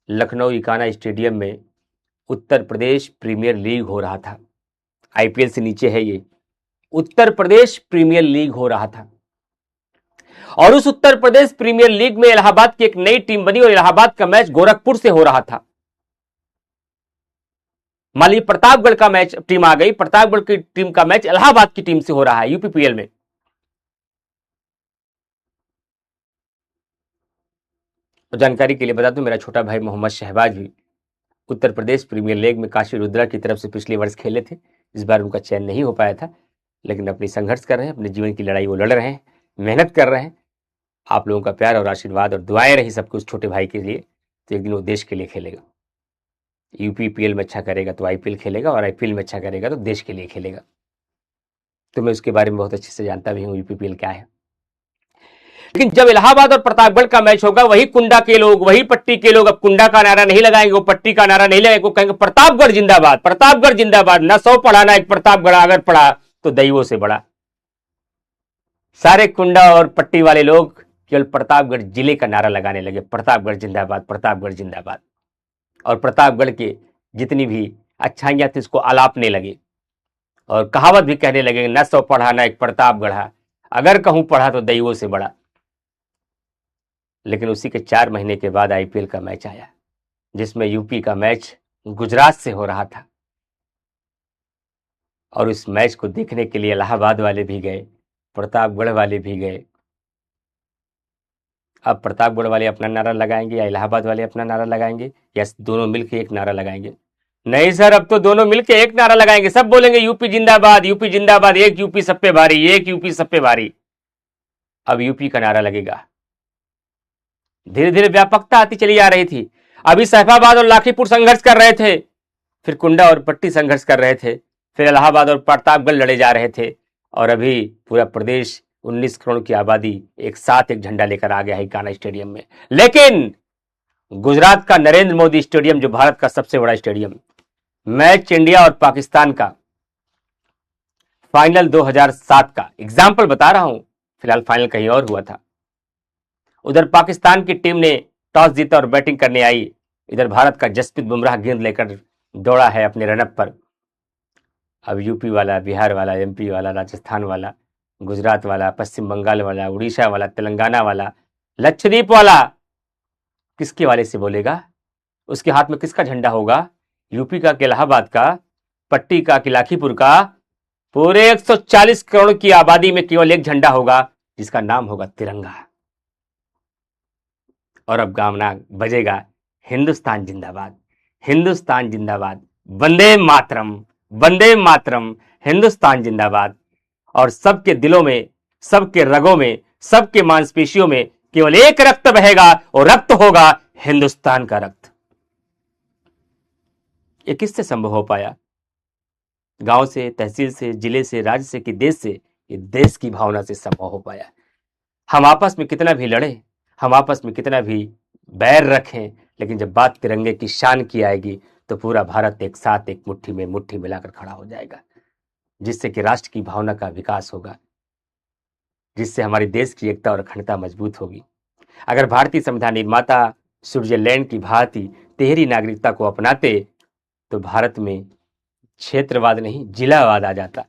लखनऊ इकाना स्टेडियम में उत्तर प्रदेश प्रीमियर लीग हो रहा था। आईपीएल से नीचे है ये, उत्तर प्रदेश प्रीमियर लीग हो रहा था और उस उत्तर प्रदेश प्रीमियर लीग में इलाहाबाद की एक नई टीम बनी और इलाहाबाद का मैच गोरखपुर से हो रहा था। मान लीजिए प्रतापगढ़ का मैच टीम आ गई, प्रतापगढ़ की टीम का मैच इलाहाबाद की टीम से हो रहा है यूपीपीएल में। तो जानकारी के लिए बता दूं, मेरा छोटा भाई मोहम्मद शहबाज भी उत्तर प्रदेश प्रीमियर लीग में काशी रुद्रा की तरफ से पिछले वर्ष खेले थे। इस बार उनका चयन नहीं हो पाया था, लेकिन अपनी संघर्ष कर रहे हैं, अपने जीवन की लड़ाई वो लड़ रहे हैं, मेहनत कर रहे हैं। आप लोगों का प्यार और आशीर्वाद और दुआएं रही सब कुछ छोटे भाई के लिए, तो एक दिन वो देश के लिए खेलेगा। यूपीपीएल में अच्छा करेगा तो आईपीएल खेलेगा और आईपीएल में अच्छा करेगा तो देश के लिए खेलेगा। तो मैं उसके बारे में बहुत अच्छे से जानता भी हूँ यूपीपीएल क्या है। लेकिन जब इलाहाबाद और प्रतापगढ़ का मैच होगा, वही कुंडा के लोग, वही पट्टी के लोग अब कुंडा का नारा नहीं लगाएंगे, वो पट्टी का नारा नहीं लगाएंगे, वो कहेंगे प्रतापगढ़ जिंदाबाद, प्रतापगढ़ जिंदाबाद। ना 100 पढ़ा ना एक प्रतापगढ़, अगर पढ़ा तो दैवों से बड़ा। सारे कुंडा और पट्टी वाले लोग केवल प्रतापगढ़ जिले का नारा लगाने लगे, प्रतापगढ़ जिंदाबाद, प्रतापगढ़ जिंदाबाद। और प्रतापगढ़ के जितनी भी अच्छाइयां थी उसको आलापने लगे और कहावत भी कहने लगे, न 100 पढ़ा ना एक प्रतापगढ़ा, अगर कहूं पढ़ा तो दैवों से बड़ा। लेकिन उसी के 4 महीने के बाद आईपीएल का मैच आया, जिसमें यूपी का मैच गुजरात से हो रहा था और उस मैच को देखने के लिए इलाहाबाद वाले भी गए, प्रतापगढ़ वाले भी गए। अब प्रतापगढ़ वाले अपना नारा लगाएंगे या इलाहाबाद वाले अपना नारा लगाएंगे या दोनों मिलकर एक नारा लगाएंगे? नहीं सर, अब तो दोनों मिलकर एक नारा लगाएंगे। सब बोलेंगे यूपी जिंदाबाद, यूपी जिंदाबाद, एक यूपी सब पे भारी, एक यूपी सब पे भारी। अब यूपी का नारा लगेगा। धीरे धीरे व्यापकता आती चली आ रही थी। अभी सैफाबाद और लाखीपुर संघर्ष कर रहे थे, फिर कुंडा और पट्टी संघर्ष कर रहे थे, फिर इलाहाबाद और प्रतापगढ़ लड़े जा रहे थे और अभी पूरा प्रदेश 19 करोड़ की आबादी एक साथ एक झंडा लेकर आ गया है इकाना स्टेडियम में। लेकिन गुजरात का नरेंद्र मोदी स्टेडियम, जो भारत का सबसे बड़ा स्टेडियम, मैच इंडिया और पाकिस्तान का फाइनल 2007 का एग्जाम्पल बता रहा हूं, फिलहाल फाइनल कहीं और हुआ था। उधर पाकिस्तान की टीम ने टॉस जीता और बैटिंग करने आई, इधर भारत का जसप्रीत बुमराह गेंद लेकर दौड़ा है अपने रनअप पर। अब यूपी वाला, बिहार वाला, एमपी वाला, राजस्थान वाला, गुजरात वाला, पश्चिम बंगाल वाला, उड़ीसा वाला, तेलंगाना वाला, लक्षद्वीप वाला किसके वाले से बोलेगा? उसके हाथ में किसका झंडा होगा? यूपी का कि इलाहाबाद का, पट्टी का कि लाखीपुर का, पूरे 140 करोड़ की आबादी में केवल एक झंडा होगा जिसका नाम होगा तिरंगा। और अब गाना बजेगा हिंदुस्तान जिंदाबाद, हिंदुस्तान जिंदाबाद, वंदे मातरम, वंदे मातरम, हिंदुस्तान जिंदाबाद। और सबके दिलों में, सबके रगों में, सबके मांसपेशियों में केवल एक रक्त बहेगा और रक्त होगा हिंदुस्तान का रक्त। ये किससे संभव हो पाया? गांव से, तहसील से, जिले से, राज्य से कि देश से? ये देश की भावना से संभव हो पाया। हम आपस में कितना भी लड़े, हम आपस में कितना भी बैर रखें, लेकिन जब बात तिरंगे की शान की आएगी तो पूरा भारत एक साथ, एक मुट्ठी में मुट्ठी मिलाकर खड़ा हो जाएगा, जिससे कि राष्ट्र की भावना का विकास होगा, जिससे हमारे देश की एकता और अखंडता मजबूत होगी। अगर भारतीय संविधान निर्माता स्विट्जरलैंड की भांति तिहरी नागरिकता को अपनाते तो भारत में क्षेत्रवाद नहीं, जिलावाद आ जाता।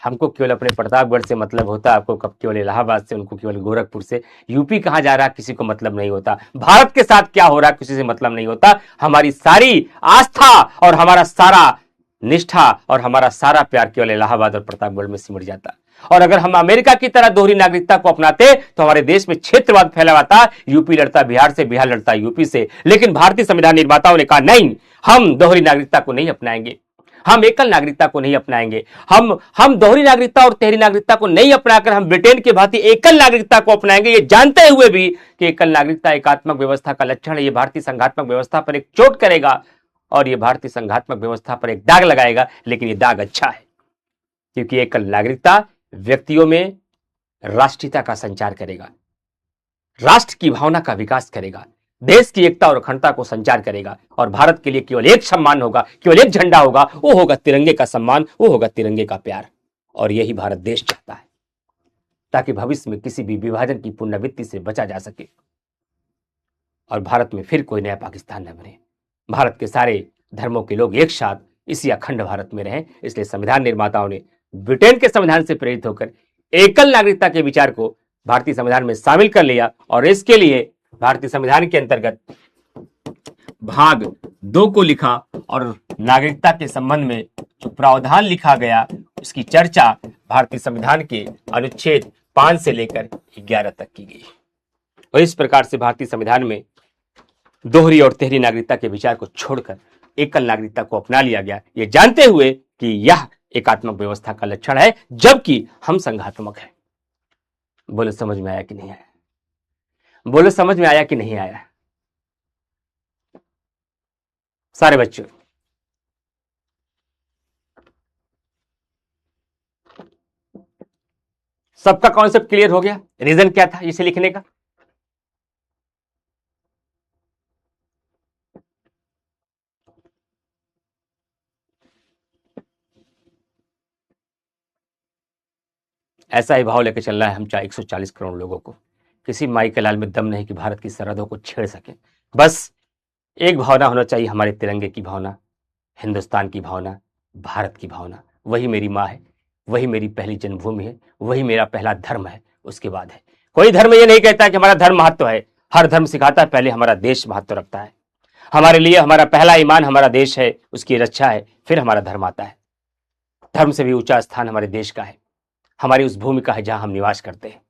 हमको केवल अपने प्रतापगढ़ से मतलब होता, आपको कब केवल इलाहाबाद से, उनको केवल गोरखपुर से। यूपी कहां जा रहा किसी को मतलब नहीं होता, भारत के साथ क्या हो रहा किसी से मतलब नहीं होता। हमारी सारी आस्था और हमारा सारा निष्ठा और हमारा सारा प्यार केवल इलाहाबाद और प्रतापगढ़ में सिमट जाता। और अगर हम अमेरिका की तरह दोहरी नागरिकता को अपनाते तो हमारे देश में क्षेत्रवाद फैला हुआ था, यूपी लड़ता बिहार से, बिहार लड़ता यूपी से। लेकिन भारतीय संविधान निर्माताओं ने कहा नहीं, हम दोहरी नागरिकता को नहीं अपनाएंगे, हम एकल नागरिकता को नहीं अपनाएंगे, हम दोहरी नागरिकता और तिहरी नागरिकता को नहीं अपनाकर हम ब्रिटेन की भांति एकल नागरिकता को अपनाएंगे, ये जानते हुए भी कि एकल नागरिकता एकात्मक व्यवस्था का लक्षण है। ये भारतीय संघात्मक व्यवस्था पर एक चोट करेगा और ये भारतीय संघात्मक व्यवस्था पर एक दाग लगाएगा, लेकिन ये दाग अच्छा है, क्योंकि एकल नागरिकता व्यक्तियों में राष्ट्रीयता का संचार करेगा, राष्ट्र की भावना का विकास करेगा, देश की एकता और अखंडता को संचार करेगा। और भारत के लिए केवल एक सम्मान होगा, केवल एक झंडा होगा, वो होगा तिरंगे का सम्मान, वो होगा तिरंगे का प्यार। और यही भारत देश चाहता है, ताकि भविष्य में किसी भी विभाजन की पुनरावृत्ति से बचा जा सके और भारत में फिर कोई नया पाकिस्तान न बने। भारत के सारे धर्मों के लोग एक साथ इसी अखंड भारत में रहें। इसलिए संविधान निर्माताओं ने ब्रिटेन के संविधान से प्रेरित होकर एकल नागरिकता के विचार को भारतीय संविधान में शामिल कर लिया। और इसके लिए भारतीय संविधान के अंतर्गत भाग 2 को लिखा और नागरिकता के संबंध में जो प्रावधान लिखा गया उसकी चर्चा भारतीय संविधान के अनुच्छेद 5 से लेकर 11 तक की गई। और इस प्रकार से भारतीय संविधान में दोहरी और तिहरी नागरिकता के विचार को छोड़कर एकल नागरिकता को अपना लिया गया, ये जानते हुए कि यह एकात्मक व्यवस्था का लक्षण है, जबकि हम संघात्मक हैं। बोले समझ में आया कि नहीं आया? बोले समझ में आया कि नहीं आया? सारे बच्चों, सबका कॉन्सेप्ट क्लियर हो गया? रीजन क्या था इसे लिखने का? ऐसा ही भाव लेकर चलना है हम, चाहे 140 करोड़ लोगों को। किसी माई के लाल में दम नहीं कि भारत की सरहदों को छेड़ सके। बस एक भावना होना चाहिए, हमारे तिरंगे की भावना, हिंदुस्तान की भावना, भारत की भावना। वही मेरी माँ है, वही मेरी पहली जन्मभूमि है, वही मेरा पहला धर्म है, उसके बाद है कोई धर्म। ये नहीं कहता कि हमारा धर्म महत्व है, हर धर्म सिखाता है पहले हमारा देश महत्व रखता है। हमारे लिए हमारा पहला ईमान हमारा देश है, उसकी रक्षा है, फिर हमारा धर्म आता है। धर्म से भी ऊंचा स्थान हमारे देश का है, हमारी उस भूमि का है जहां हम निवास करते हैं।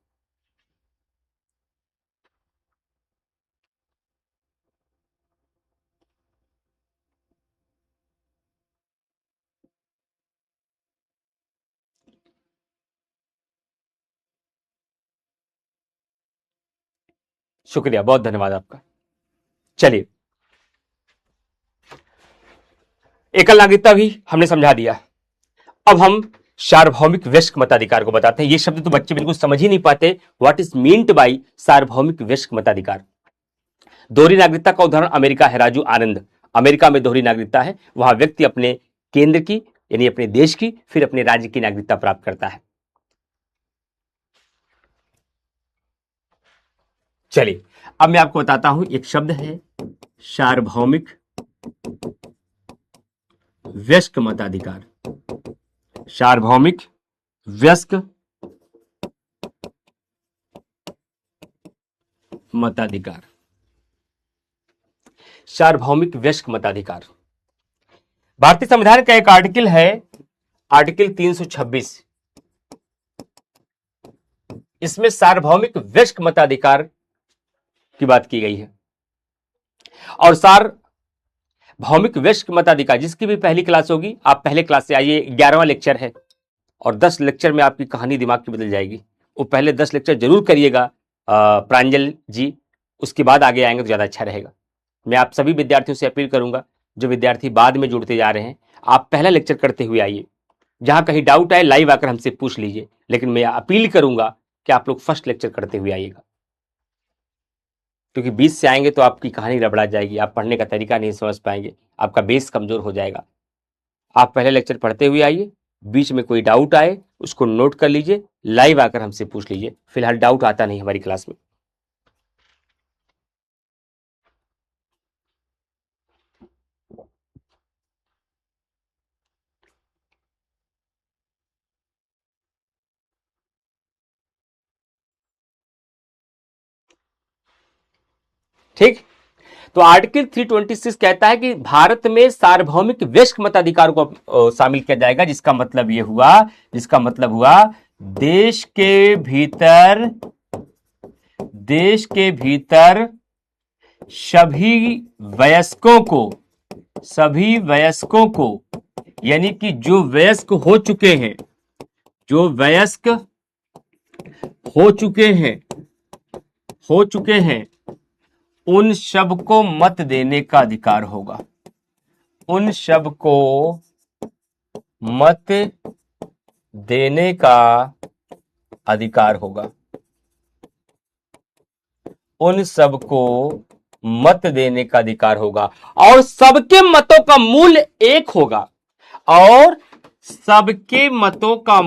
शुक्रिया, बहुत धन्यवाद आपका। चलिए, एकल नागरिकता भी हमने समझा दिया। अब हम सार्वभौमिक वयस्क मताधिकार को बताते हैं। ये शब्द तो बच्चे बिल्कुल समझ ही नहीं पाते, व्हाट इज मीन्ड बाय सार्वभौमिक वयस्क मताधिकार। दोहरी नागरिकता का उदाहरण अमेरिका है। राजू आनंद, अमेरिका में दोहरी नागरिकता है, वहां व्यक्ति अपने केंद्र की यानी अपने देश की फिर अपने राज्य की नागरिकता प्राप्त करता है। चलिए, अब मैं आपको बताता हूं, एक शब्द है सार्वभौमिक वयस्क मताधिकार। सार्वभौमिक वयस्क मताधिकार, सार्वभौमिक वयस्क मताधिकार भारतीय संविधान का एक आर्टिकल है, आर्टिकल 326, इसमें सार्वभौमिक वयस्क मताधिकार की बात की गई है। और सार्वभौमिक वयस्क मताधिकार जिसकी भी पहली क्लास होगी, आप पहले क्लास से आइए, 11वां लेक्चर है और 10 लेक्चर में आपकी कहानी दिमाग की बदल जाएगी। वो पहले 10 लेक्चर जरूर करिएगा प्रांजल जी, उसके बाद आगे आएंगे तो ज्यादा अच्छा रहेगा। मैं आप सभी विद्यार्थियों से अपील करूंगा, जो विद्यार्थी बाद में जुड़ते जा रहे हैं, आप पहला लेक्चर करते हुए आइए। जहां कहीं डाउट आए लाइव आकर हमसे पूछ लीजिए, लेकिन मैं अपील करूंगा कि आप लोग फर्स्ट लेक्चर करते हुए आइएगा, क्योंकि 20 से आएंगे तो आपकी कहानी रबड़ा जाएगी, आप पढ़ने का तरीका नहीं समझ पाएंगे, आपका बेस कमजोर हो जाएगा। आप पहले लेक्चर पढ़ते हुए आइए, बीच में कोई डाउट आए उसको नोट कर लीजिए, लाइव आकर हमसे पूछ लीजिए। फिलहाल डाउट आता नहीं हमारी क्लास में। ठीक, तो आर्टिकल 326 कहता है कि भारत में सार्वभौमिक वयस्क मताधिकार को शामिल किया जाएगा, जिसका मतलब हुआ देश के भीतर सभी वयस्कों को यानी कि जो वयस्क हो चुके हैं उन सबको मत देने का अधिकार होगा। उन सबको मत देने का अधिकार होगा। उन सबको मत देने का अधिकार होगा और सबके मतों का मूल्य एक होगा। और सबके मतों का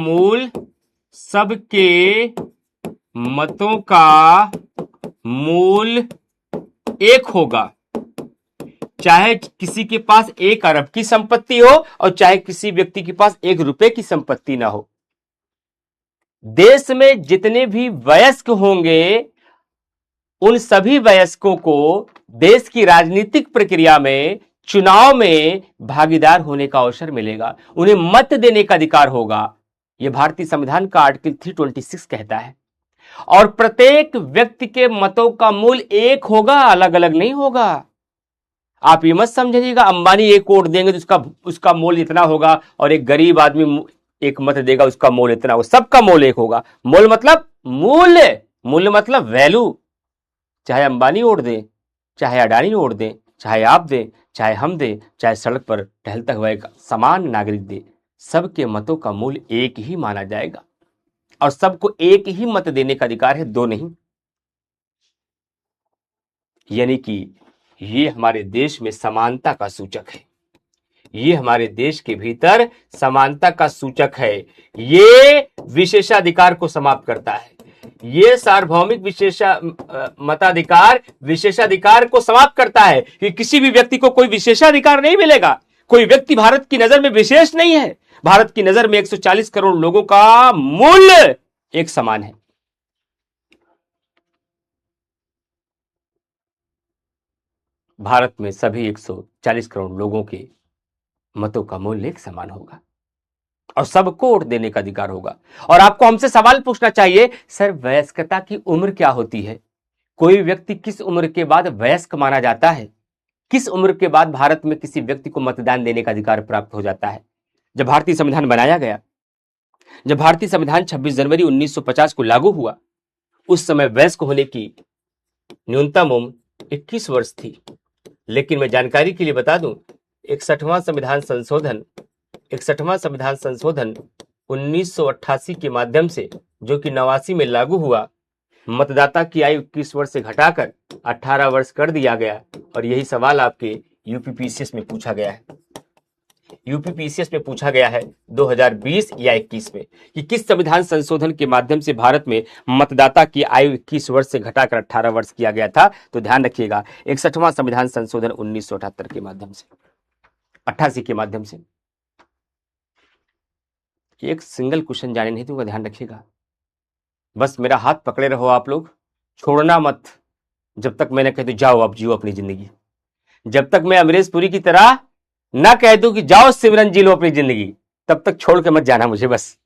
मूल एक होगा, चाहे किसी के पास 1 अरब की संपत्ति हो और चाहे किसी व्यक्ति के पास 1 रुपए की संपत्ति ना हो। देश में जितने भी वयस्क होंगे उन सभी वयस्कों को देश की राजनीतिक प्रक्रिया में, चुनाव में भागीदार होने का अवसर मिलेगा, उन्हें मत देने का अधिकार होगा। यह भारतीय संविधान का आर्टिकल 326 कहता है। और प्रत्येक व्यक्ति के मतों का मूल्य एक होगा, अलग अलग नहीं होगा। आप ये मत समझिएगा अंबानी 1 वोट देंगे तो उसका मूल्य इतना होगा और एक गरीब आदमी 1 मत देगा उसका मूल्य इतना होगा। सबका मूल्य एक होगा। मूल्य मतलब वैल्यू। चाहे अंबानी वोट दे, चाहे अडानी वोट दे, चाहे आप दे, चाहे हम दे, चाहे सड़क पर टहलता हुआ एक समान नागरिक दे, सबके मतों का मूल्य एक ही माना जाएगा और सबको एक ही मत देने का अधिकार है, 2 नहीं। यानी कि ये हमारे देश में समानता का सूचक है। ये हमारे देश के भीतर समानता का सूचक है। ये विशेषाधिकार को समाप्त करता है। ये सार्वभौमिक मताधिकार विशेषाधिकार को समाप्त करता है कि किसी भी व्यक्ति को कोई विशेषाधिकार नहीं मिलेगा। कोई व्यक्ति भारत की नजर में विशेष नहीं है। भारत की नजर में 140 करोड़ लोगों का मूल्य एक समान है। भारत में सभी 140 करोड़ लोगों के मतों का मूल्य एक समान होगा और सबको वोट देने का अधिकार होगा। और आपको हमसे सवाल पूछना चाहिए, सर वयस्कता की उम्र क्या होती है? कोई व्यक्ति किस उम्र के बाद वयस्क माना जाता है? किस उम्र के बाद भारत में किसी व्यक्ति को मतदान देने का अधिकार प्राप्त हो जाता है? जब भारतीय संविधान बनाया गया, जब भारतीय संविधान 26 जनवरी 1950 को लागू हुआ, उस समय वयस्क होने की न्यूनतम उम्र 21 वर्ष थी। लेकिन मैं जानकारी के लिए बता दूं, 61वां संविधान संशोधन 1988 के माध्यम से, जो कि 89 में लागू हुआ, मतदाता की आयु 21 वर्ष से घटाकर 18 वर्ष कर दिया गया। और यही सवाल आपके यूपीपीसीएस में पूछा गया है। यूपीपीसीएस में पूछा गया है 2020 या 21 में कि किस संविधान संशोधन के माध्यम से भारत में मतदाता की आयु 21 वर्ष से घटाकर 18 वर्ष किया गया था। तो ध्यान रखिएगा, 61वां संविधान संशोधन 1978 के माध्यम से, 88 के माध्यम से। एक सिंगल क्वेश्चन जाने नहीं दूंगा, ध्यान रखिएगा। बस मेरा हाथ पकड़े रहो आप लोग, छोड़ना मत जब तक मैंने कह दूं जाओ अब जियो अपनी जिंदगी। जब तक मैं अमरीश पुरी की तरह ना कह दूं कि जाओ सिमरन जी लो अपनी जिंदगी, तब तक छोड़ के मत जाना मुझे, बस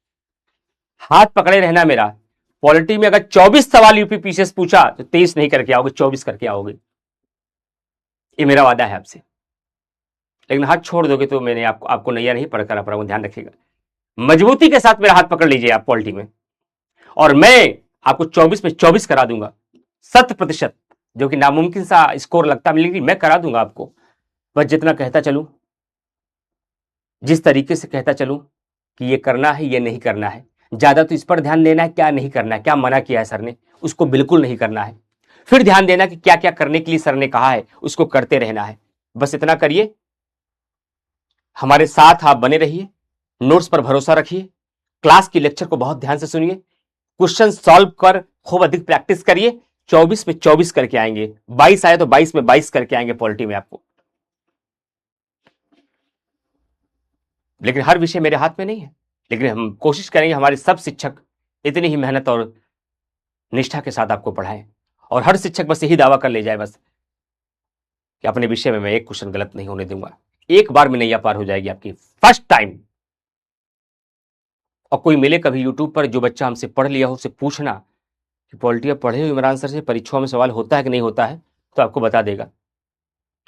हाथ पकड़े रहना मेरा। पॉलिटी में अगर 24 सवाल यूपी पीसीएस पूछा तो 23 नहीं करके आओगे, 24 करके आओगे, ये मेरा वादा है आपसे। लेकिन हाथ छोड़ दोगे तो मैंने आपको नैया नहीं पढ़ कर पड़ा, ध्यान रखिएगा। मजबूती के साथ मेरा हाथ पकड़ लीजिए आप पॉलिटी में, और मैं आपको 24 में 24 करा दूंगा, 100%, जो कि नामुमकिन सा स्कोर लगता है, लेकिन मैं करा दूंगा आपको। बस जितना कहता चलूं, जिस तरीके से कहता चलूं कि ये करना है, ये नहीं करना है, ज्यादा तो इस पर ध्यान देना है क्या नहीं करना है, क्या मना किया है सर ने उसको बिल्कुल नहीं करना है, फिर ध्यान देना कि क्या क्या करने के लिए सर ने कहा है उसको करते रहना है। बस इतना करिए, हमारे साथ आप बने रहिए, नोट्स पर भरोसा रखिए, क्लास की लेक्चर को बहुत ध्यान से सुनिए, क्वेश्चन सॉल्व कर खूब अधिक प्रैक्टिस करिए। 24 में 24 करके आएंगे, 22 आए तो 22 में 22 करके आएंगे पॉलिटी में आपको। लेकिन हर विषय मेरे हाथ में नहीं है, लेकिन हम कोशिश करेंगे हमारे सब शिक्षक इतनी ही मेहनत और निष्ठा के साथ आपको पढ़ाएं, और हर शिक्षक बस यही दावा कर ले जाए बस कि अपने विषय में मैं एक क्वेश्चन गलत नहीं होने दूंगा। एक बार में नैया पार हो जाएगी आपकी, फर्स्ट टाइम। और कोई मिले कभी यूट्यूब पर जो बच्चा हमसे पढ़ लिया हो, उससे पूछना कि पॉलिटी आप पढ़े हो इमरान सर से, परीक्षाओं में सवाल होता है कि नहीं होता है, तो आपको बता देगा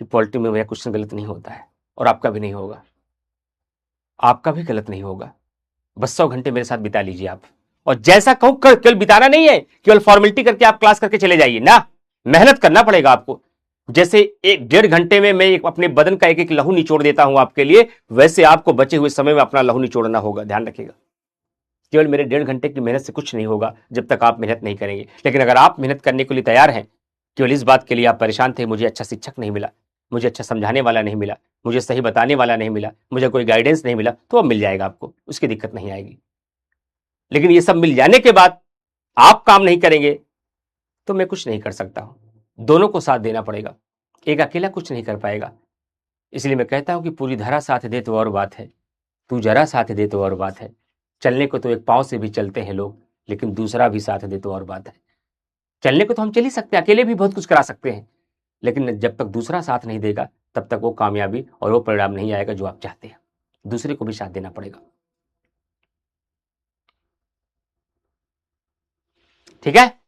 कि पॉलिटी में वह क्वेश्चन गलत नहीं होता है, और आपका भी नहीं होगा, आपका भी गलत नहीं होगा। बस 100 घंटे मेरे साथ बिता लीजिए आप, और जैसा कहूं केवल बिताना नहीं है, केवल फॉर्मेलिटी करके आप क्लास करके चले जाइए ना, मेहनत करना पड़ेगा आपको। जैसे 1-1.5 घंटे में मैं अपने बदन का एक एक लहू निचोड़ देता हूं आपके लिए, वैसे आपको बचे हुए समय में अपना लहू निचोड़ना होगा, ध्यान रखिएगा। केवल मेरे 1.5 घंटे की मेहनत से कुछ नहीं होगा जब तक आप मेहनत नहीं करेंगे। लेकिन अगर आप मेहनत करने के लिए तैयार हैं, केवल इस बात के लिए आप परेशान थे मुझे अच्छा शिक्षक नहीं मिला, मुझे अच्छा समझाने वाला नहीं मिला, मुझे सही बताने वाला नहीं मिला, मुझे कोई गाइडेंस नहीं मिला, तो अब मिल जाएगा आपको, उसकी दिक्कत नहीं आएगी। लेकिन ये सब मिल जाने के बाद आप काम नहीं करेंगे तो मैं कुछ नहीं कर सकता हूं, दोनों को साथ देना पड़ेगा, एक अकेला कुछ नहीं कर पाएगा। इसलिए मैं कहता हूं कि पूरी धरा साथ दे तो और बात है, तू जरा साथ दे तो और बात है। चलने को तो एक पांव से भी चलते हैं लोग, लेकिन दूसरा भी साथ दे तो और बात है। चलने को तो हम चल ही सकते हैं, अकेले भी बहुत कुछ करा सकते हैं, लेकिन जब तक दूसरा साथ नहीं देगा तब तक वो कामयाबी और वो परिणाम नहीं आएगा जो आप चाहते हैं। दूसरे को भी साथ देना पड़ेगा, ठीक है।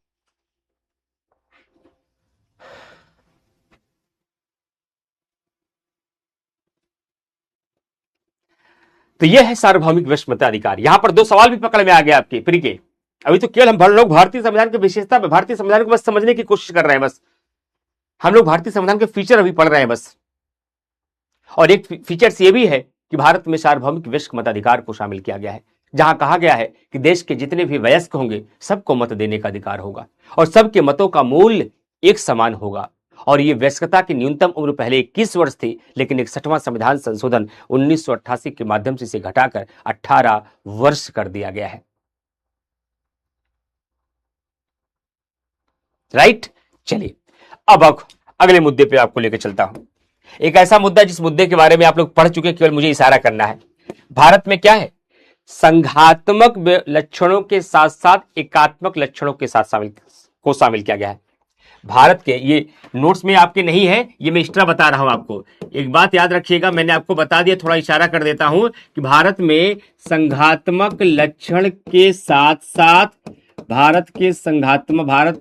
तो यह है सार्वभौमिक विश्व मताधिकार। यहां पर 2 सवाल भी पकड़ में आ गए आपके प्री के। अभी तो केवल हम लोग भारतीय संविधान की विशेषता, भारतीय संविधान को बस समझने की कोशिश कर रहे हैं, बस हम लोग भारतीय संविधान के फीचर अभी पढ़ रहे हैं बस। और एक फीचर्स ये भी है कि भारत में सार्वभौमिक विश्व मताधिकार को शामिल किया गया है, जहां कहा गया है कि देश के जितने भी वयस्क होंगे सबको मत देने का अधिकार होगा, और सबके मतों का मूल्य एक समान होगा। और ये वयस्कता की न्यूनतम उम्र पहले 21 वर्ष थी, लेकिन 61वां संविधान संशोधन 1988 के माध्यम से इसे घटाकर 18 वर्ष कर दिया गया है। राइट, चलिए अब अगले मुद्दे पे आपको लेकर चलता हूं। एक ऐसा मुद्दा जिस मुद्दे के बारे में आप लोग पढ़ चुके, केवल मुझे इशारा करना है। भारत में क्या है, संघात्मक लक्षणों के साथ साथ एकात्मक लक्षणों के साथ शामिल किया गया है। भारत के, ये नोट्स में आपके नहीं है, ये मैं एक्स्ट्रा बता रहा हूं आपको। एक बात याद रखिएगा, मैंने आपको बता दिया, थोड़ा इशारा कर देता हूं कि भारत में संघात्मक लक्षण के साथ साथ भारत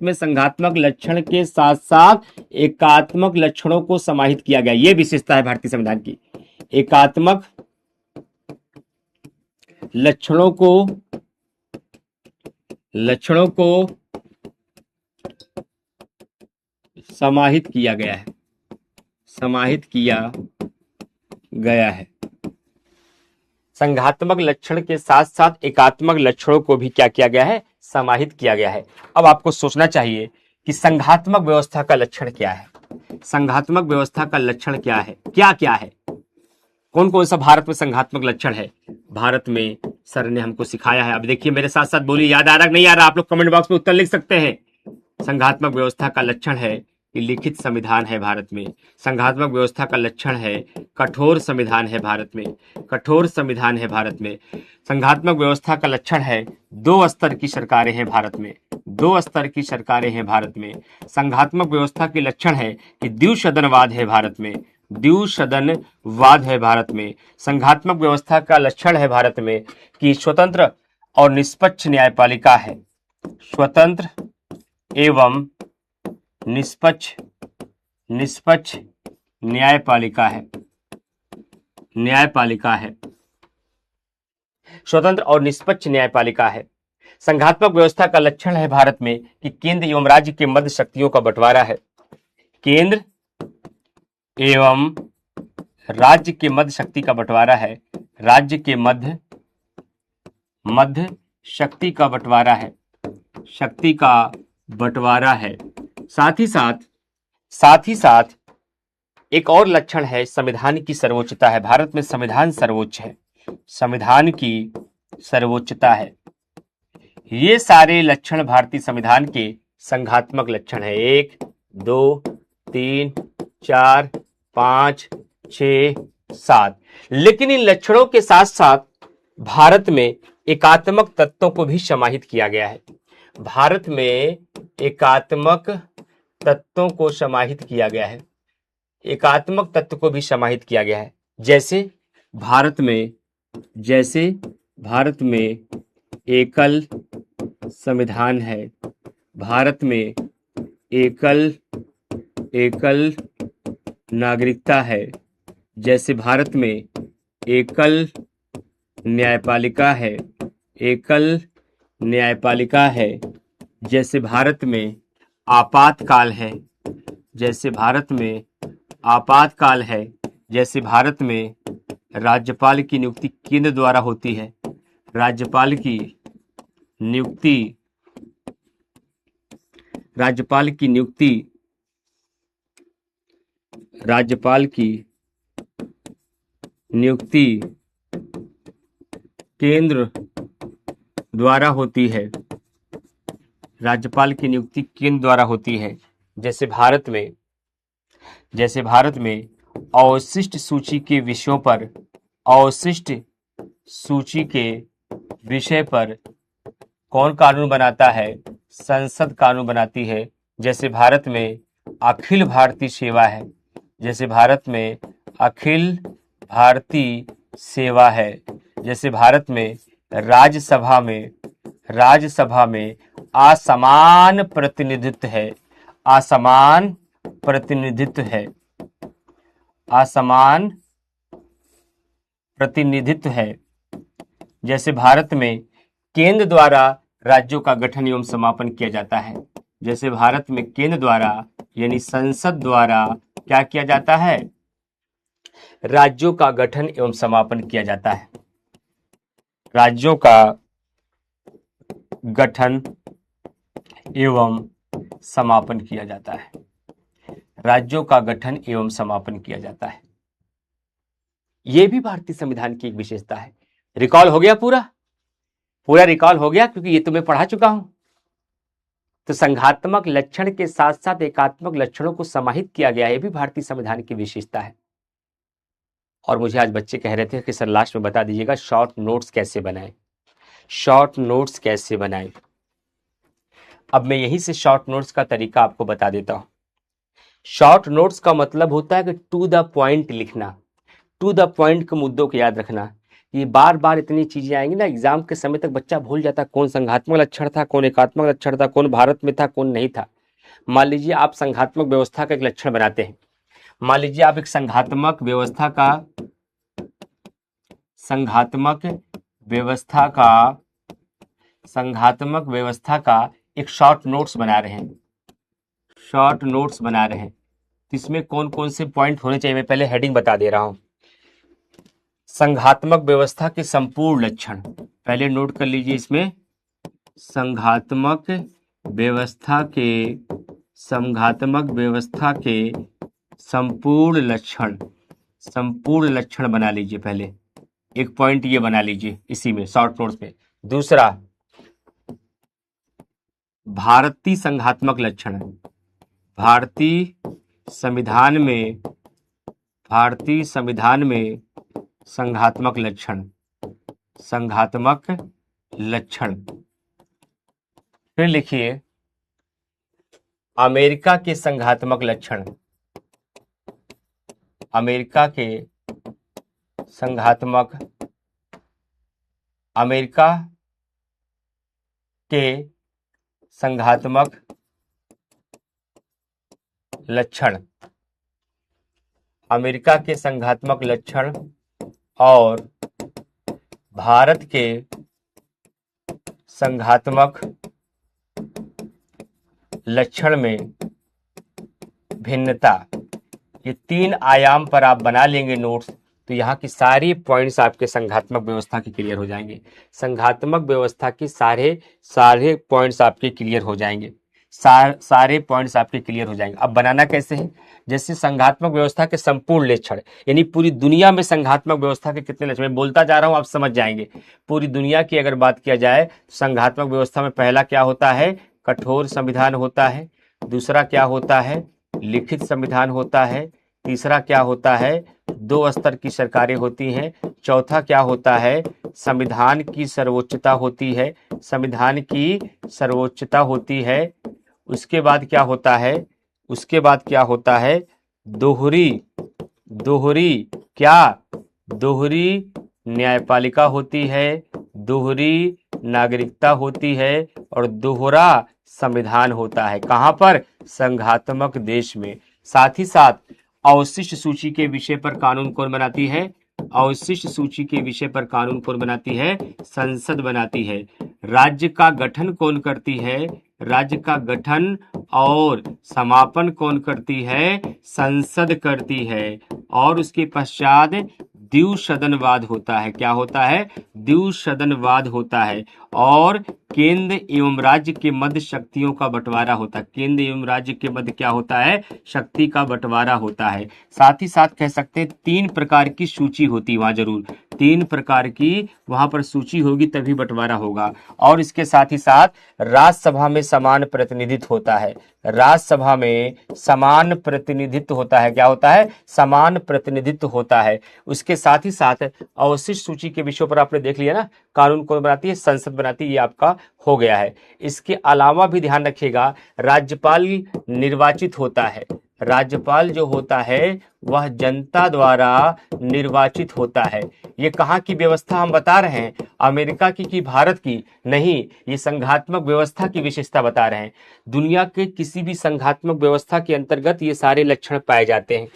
में संघात्मक लक्षण के साथ साथ एकात्मक लक्षणों को समाहित किया गया। यह विशेषता है भारतीय संविधान की, एकात्मक लक्षणों को समाहित किया गया है। संघात्मक लक्षण के साथ साथ एकात्मक लक्षणों को भी क्या किया गया है, समाहित किया गया है। अब आपको सोचना चाहिए कि संघात्मक व्यवस्था का लक्षण क्या है, संघात्मक व्यवस्था का लक्षण क्या है, क्या क्या है, कौन कौन सा भारत में संघात्मक लक्षण है। भारत में सर ने हमको सिखाया है, अब देखिए मेरे साथ साथ बोलिए, याद आ रहा नहीं आ रहा, आप लोग कमेंट बॉक्स में उत्तर लिख सकते हैं। संघात्मक व्यवस्था का लक्षण है कि लिखित संविधान है भारत में। संघात्मक व्यवस्था का लक्षण है कठोर संविधान है भारत में, कठोर संविधान है भारत में। संघात्मक व्यवस्था का लक्षण है 2 स्तर की सरकारें हैं भारत में, 2 स्तर की सरकारें हैं भारत में। संघात्मक व्यवस्था के लक्षण है कि द्विसदनवाद है भारत में, द्विसदनवाद है भारत में। संघात्मक व्यवस्था का लक्षण है भारत में कि स्वतंत्र और निष्पक्ष न्यायपालिका है। स्वतंत्र एवं निष्पक्ष न्यायपालिका है। स्वतंत्र और निष्पक्ष न्यायपालिका है। संघात्मक व्यवस्था का लक्षण है भारत में कि केंद्र एवं राज्य के मध्य शक्तियों का बंटवारा है। केंद्र एवं राज्य के मध्य शक्ति का बंटवारा है। राज्य के मध्य शक्ति का बंटवारा है। साथ ही साथ एक और लक्षण है संविधान की सर्वोच्चता है। भारत में संविधान सर्वोच्च है। संविधान की सर्वोच्चता है। ये सारे लक्षण भारतीय संविधान के संघात्मक लक्षण है। 1 2 3 4 5 6 7। लेकिन इन लक्षणों के साथ साथ भारत में एकात्मक तत्वों को भी समाहित किया गया है। भारत में एकात्मक तत्वों को समाहित किया गया है। एकात्मक तत्व को भी समाहित किया गया है। जैसे भारत में एकल संविधान है। भारत में एकल नागरिकता है। जैसे भारत में एकल न्यायपालिका है। जैसे भारत में आपातकाल है। जैसे भारत में राज्यपाल की नियुक्ति केंद्र द्वारा होती है। राज्यपाल की नियुक्ति केंद्र द्वारा होती है। राज्यपाल की नियुक्ति केंद्र द्वारा होती है। जैसे भारत में अवशिष्ट सूची के विषय पर कौन कानून बनाता है? संसद कानून बनाती है। जैसे भारत में अखिल भारतीय सेवा है। जैसे भारत में अखिल भारतीय सेवा है। जैसे भारत में राज्यसभा में असमान प्रतिनिधित्व है। असमान प्रतिनिधित्व है। जैसे भारत में केंद्र द्वारा राज्यों का गठन एवं समापन किया जाता है। जैसे भारत में केंद्र द्वारा यानी संसद द्वारा क्या किया जाता है? राज्यों का गठन एवं समापन किया जाता है। राज्यों का गठन एवं समापन किया जाता है। राज्यों का गठन एवं समापन किया जाता है। यह भी भारतीय संविधान की एक विशेषता है। रिकॉल हो गया? पूरा रिकॉल हो गया, क्योंकि ये तो मैं पढ़ा चुका हूं। तो संघात्मक लक्षण के साथ साथ एकात्मक लक्षणों को समाहित किया गया है, भी भारतीय संविधान की विशेषता है। और मुझे आज बच्चे कह रहे थे कि सर लास्ट में बता दीजिएगा शॉर्ट नोट्स कैसे बनाएं। अब मैं यहीं से शॉर्ट नोट्स का तरीका आपको बता देता हूं। शॉर्ट नोट्स का मतलब होता है कि टू द पॉइंट लिखना, टू द पॉइंट के मुद्दों को याद रखना। ये बार बार इतनी चीजें आएंगी ना, एग्जाम के समय तक बच्चा भूल जाता कौन संघात्मक लक्षण था, कौन एकात्मक लक्षण था, कौन भारत में था, कौन नहीं था। मान लीजिए आप संघात्मक व्यवस्था का एक लक्षण बनाते हैं। मान लीजिए आप एक संघात्मक व्यवस्था का एक शॉर्ट नोट्स बना रहे हैं। इसमें कौन कौन से पॉइंट होने चाहिए, मैं पहले हेडिंग बता दे रहा हूं। संघात्मक व्यवस्था के संपूर्ण लक्षण, पहले नोट कर लीजिए। इसमें संघात्मक व्यवस्था के संपूर्ण लक्षण बना लीजिए। पहले एक पॉइंट ये बना लीजिए इसी में शॉर्ट नोट्स में। दूसरा, भारतीय संघात्मक लक्षण, भारतीय संविधान में संघात्मक लक्षण। फिर लिखिए अमेरिका के संघात्मक लक्षण। अमेरिका के संघात्मक अमेरिका के संघात्मक लक्षण, अमेरिका के संघात्मक लक्षण और भारत के संघात्मक लक्षण में भिन्नता, ये 3 आयाम पर आप बना लेंगे नोट्स, तो यहाँ की सारी पॉइंट्स आपके संघात्मक व्यवस्था के क्लियर हो जाएंगे। संघात्मक व्यवस्था की सारे पॉइंट्स आपके क्लियर हो जाएंगे, सारे पॉइंट्स आपके क्लियर हो जाएंगे। अब बनाना कैसे है, जैसे संघात्मक व्यवस्था के संपूर्ण लक्षण, यानी पूरी दुनिया में संघात्मक व्यवस्था के कितने लक्षण, मैं बोलता जा रहा हूं, आप समझ जाएंगे। पूरी दुनिया की अगर बात किया जाए, संघात्मक व्यवस्था में पहला क्या होता है, कठोर संविधान होता है। दूसरा क्या होता है, लिखित संविधान होता है। तीसरा क्या होता है, 2 स्तर की सरकारें होती हैं। चौथा क्या होता है, संविधान की सर्वोच्चता होती है, संविधान की सर्वोच्चता होती है। उसके बाद क्या होता है, उसके बाद क्या होता है, दोहरी न्यायपालिका होती है, दोहरी नागरिकता होती है और दोहरा संविधान होता है। कहां पर, संघात्मक देश में। साथ ही साथ अवशिष्ट सूची के विषय पर कानून कौन बनाती है, अवशिष्ट सूची के विषय पर कानून कौन बनाती है, संसद बनाती है। राज्य का गठन कौन करती है, राज्य का गठन और समापन कौन करती है, संसद करती है। और उसके पश्चात द्विसदनवाद होता है। क्या होता है, द्विसदनवाद होता है। और केंद्र एवं राज्य के मध्य शक्तियों का बंटवारा होता है। केंद्र एवं राज्य के मध्य क्या होता है, शक्ति का बंटवारा होता है। साथ ही साथ कह सकते हैं 3 प्रकार की सूची होती है वहां, जरूर 3 प्रकार की वहां पर सूची होगी, तभी बंटवारा होगा। और इसके साथ ही साथ राज्यसभा में समान प्रतिनिधित्व होता है, राज्यसभा में समान प्रतिनिधित्व होता है। क्या होता है, समान प्रतिनिधित्व होता है। उसके साथ ही साथ अवशिष्ट सूची के विषयों पर आपने देख लिया ना, कानून कौन बनाती है, संसद बनाती है, ये आपका हो गया है। इसके अलावा भी ध्यान रखिएगा, राज्यपाल निर्वाचित होता है। राज्यपाल जो होता है वह जनता द्वारा निर्वाचित होता है। ये कहाँ की व्यवस्था हम बता रहे हैं, अमेरिका की कि भारत की? नहीं, ये संघात्मक व्यवस्था की विशेषता बता रहे हैं। दुनिया के किसी भी संघात्मक व्यवस्था के अंतर्गत ये सारे लक्षण पाए जाते हैं।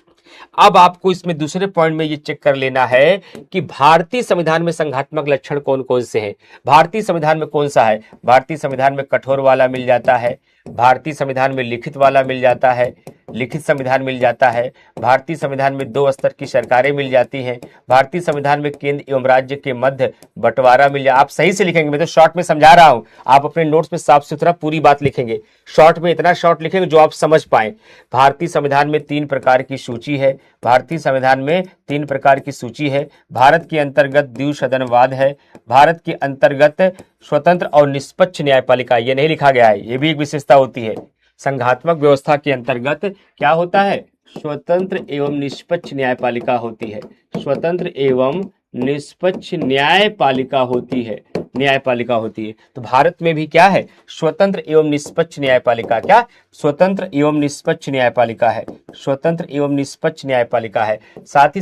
अब आपको इसमें दूसरे पॉइंट में ये चेक कर लेना है कि भारतीय संविधान में संघात्मक लक्षण कौन कौन से हैं। भारतीय संविधान में कौन सा है, भारतीय संविधान में कठोर वाला मिल जाता है, भारतीय संविधान में लिखित वाला मिल जाता है, लिखित संविधान मिल जाता है, भारतीय संविधान में 2 स्तर की सरकारें मिल जाती हैं, भारतीय संविधान में केंद्र एवं राज्य के मध्य बंटवारा मिल जाए। आप सही से लिखेंगे, मैं तो शॉर्ट में समझा रहा हूं, आप अपने नोट्स में साफ सुथरा पूरी बात लिखेंगे। शॉर्ट में इतना शॉर्ट लिखेंगे जो आप समझ पाए। भारतीय संविधान में 3 प्रकार की सूची है, भारतीय संविधान में 3 प्रकार की सूची है। भारत के अंतर्गत द्विसदनवाद है, भारत के अंतर्गत स्वतंत्र और निष्पक्ष न्यायपालिका, ये नहीं लिखा गया है, ये भी एक विशेषता होती है। संघात्मक व्यवस्था के अंतर्गत क्या होता है, स्वतंत्र एवं निष्पक्ष न्यायपालिका होती है, स्वतंत्र एवं निष्पक्ष न्यायपालिका होती है, न्यायपालिका होती है। तो भारत में भी क्या है, स्वतंत्र एवं निष्पक्ष न्यायपालिका। क्या, स्वतंत्र एवं निष्पक्ष न्यायपालिका है, स्वतंत्र एवं निष्पक्ष न्यायपालिका है। साथ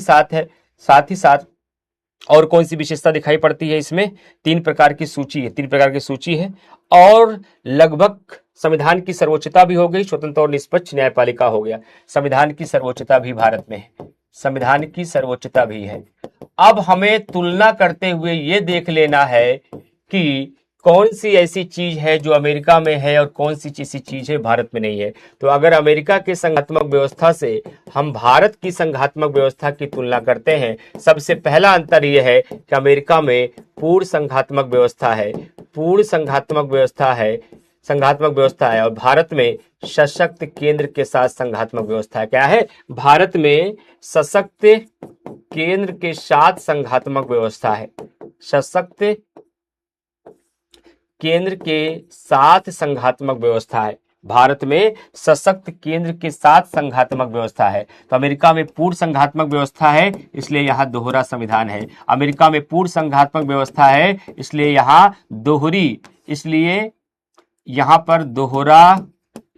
ही साथ और कौन सी विशेषता दिखाई पड़ती है इसमें, 3 प्रकार की सूची है, 3 प्रकार की सूची है। और लगभग संविधान की सर्वोच्चता भी हो गई, स्वतंत्र और निष्पक्ष न्यायपालिका हो गया। संविधान की सर्वोच्चता भी भारत में है, संविधान की सर्वोच्चता भी है। अब हमें तुलना करते हुए ये देख लेना है कि कौन सी ऐसी चीज है जो अमेरिका में है और कौन सी ऐसी चीज है भारत में नहीं है। तो अगर अमेरिका के संघात्मक व्यवस्था से हम भारत की संघात्मक व्यवस्था की तुलना करते हैं, सबसे पहला अंतर यह है कि अमेरिका में पूर्ण संघात्मक व्यवस्था है, पूर्ण संघात्मक व्यवस्था है, संघात्मक व्यवस्था है। और भारत में सशक्त केंद्र के साथ संघात्मक व्यवस्था है। क्या है, भारत में सशक्त केंद्र के साथ संघात्मक व्यवस्था है, सशक्त केंद्र के साथ संघात्मक व्यवस्था है। भारत में सशक्त केंद्र के साथ संघात्मक व्यवस्था है। तो अमेरिका में पूर्ण संघात्मक व्यवस्था है, इसलिए यहां दोहरा संविधान है। अमेरिका में पूर्ण संघात्मक व्यवस्था है, इसलिए यहां दोहरी, इसलिए यहां पर दोहरा,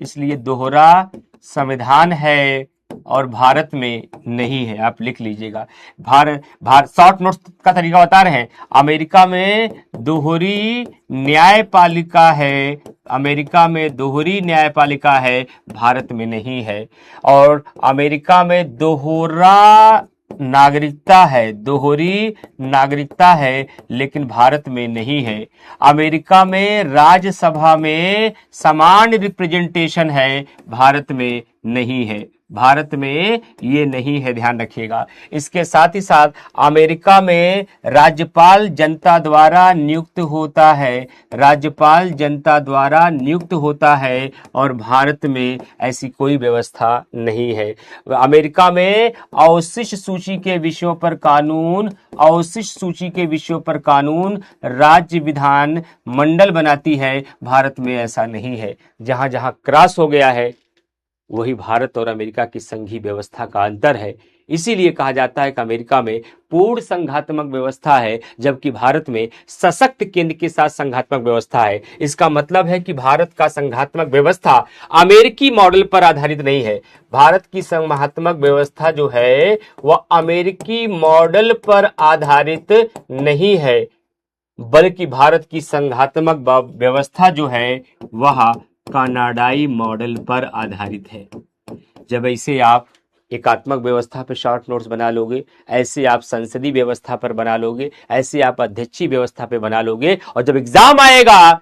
इसलिए दोहरा संविधान है। और भारत में नहीं है। आप लिख लीजिएगा। भारत शॉर्ट नोट्स का तरीका बता रहे हैं। अमेरिका में दोहरी न्यायपालिका है, अमेरिका में दोहरी न्यायपालिका है, भारत में नहीं है। और अमेरिका में दोहरा नागरिकता है, दोहरी नागरिकता है, लेकिन भारत में नहीं है। अमेरिका में राज्यसभा में समान रिप्रेजेंटेशन है, भारत में नहीं है। भारत में ये नहीं है, ध्यान रखिएगा। इसके साथ ही साथ अमेरिका में राज्यपाल जनता द्वारा नियुक्त होता है, राज्यपाल जनता द्वारा नियुक्त होता है, और भारत में ऐसी कोई व्यवस्था नहीं है। अमेरिका में अवशिष्ट सूची के विषयों पर कानून, अवशिष्ट सूची के विषयों पर कानून राज्य विधान मंडल बनाती है, भारत में ऐसा नहीं है। जहां जहां क्रॉस हो गया है वही भारत और अमेरिका की संघीय व्यवस्था का अंतर है। इसीलिए कहा जाता है कि अमेरिका में पूर्ण संघात्मक व्यवस्था है, जबकि भारत में सशक्त केंद्र के साथ संघात्मक व्यवस्था है। इसका मतलब है कि भारत का संघात्मक व्यवस्था अमेरिकी मॉडल पर आधारित नहीं है। भारत की संघात्मक व्यवस्था जो है वह अमेरिकी मॉडल पर आधारित नहीं है, बल्कि भारत की संघात्मक व्यवस्था जो है वह कनाडाई मॉडल पर आधारित है। जब ऐसे आप एकात्मक व्यवस्था पर शॉर्ट नोट्स बना लोगे, ऐसे आप संसदीय व्यवस्था पर बना लोगे, ऐसे आप अध्यक्षीय व्यवस्था पे बना लोगे, और जब एग्जाम आएगा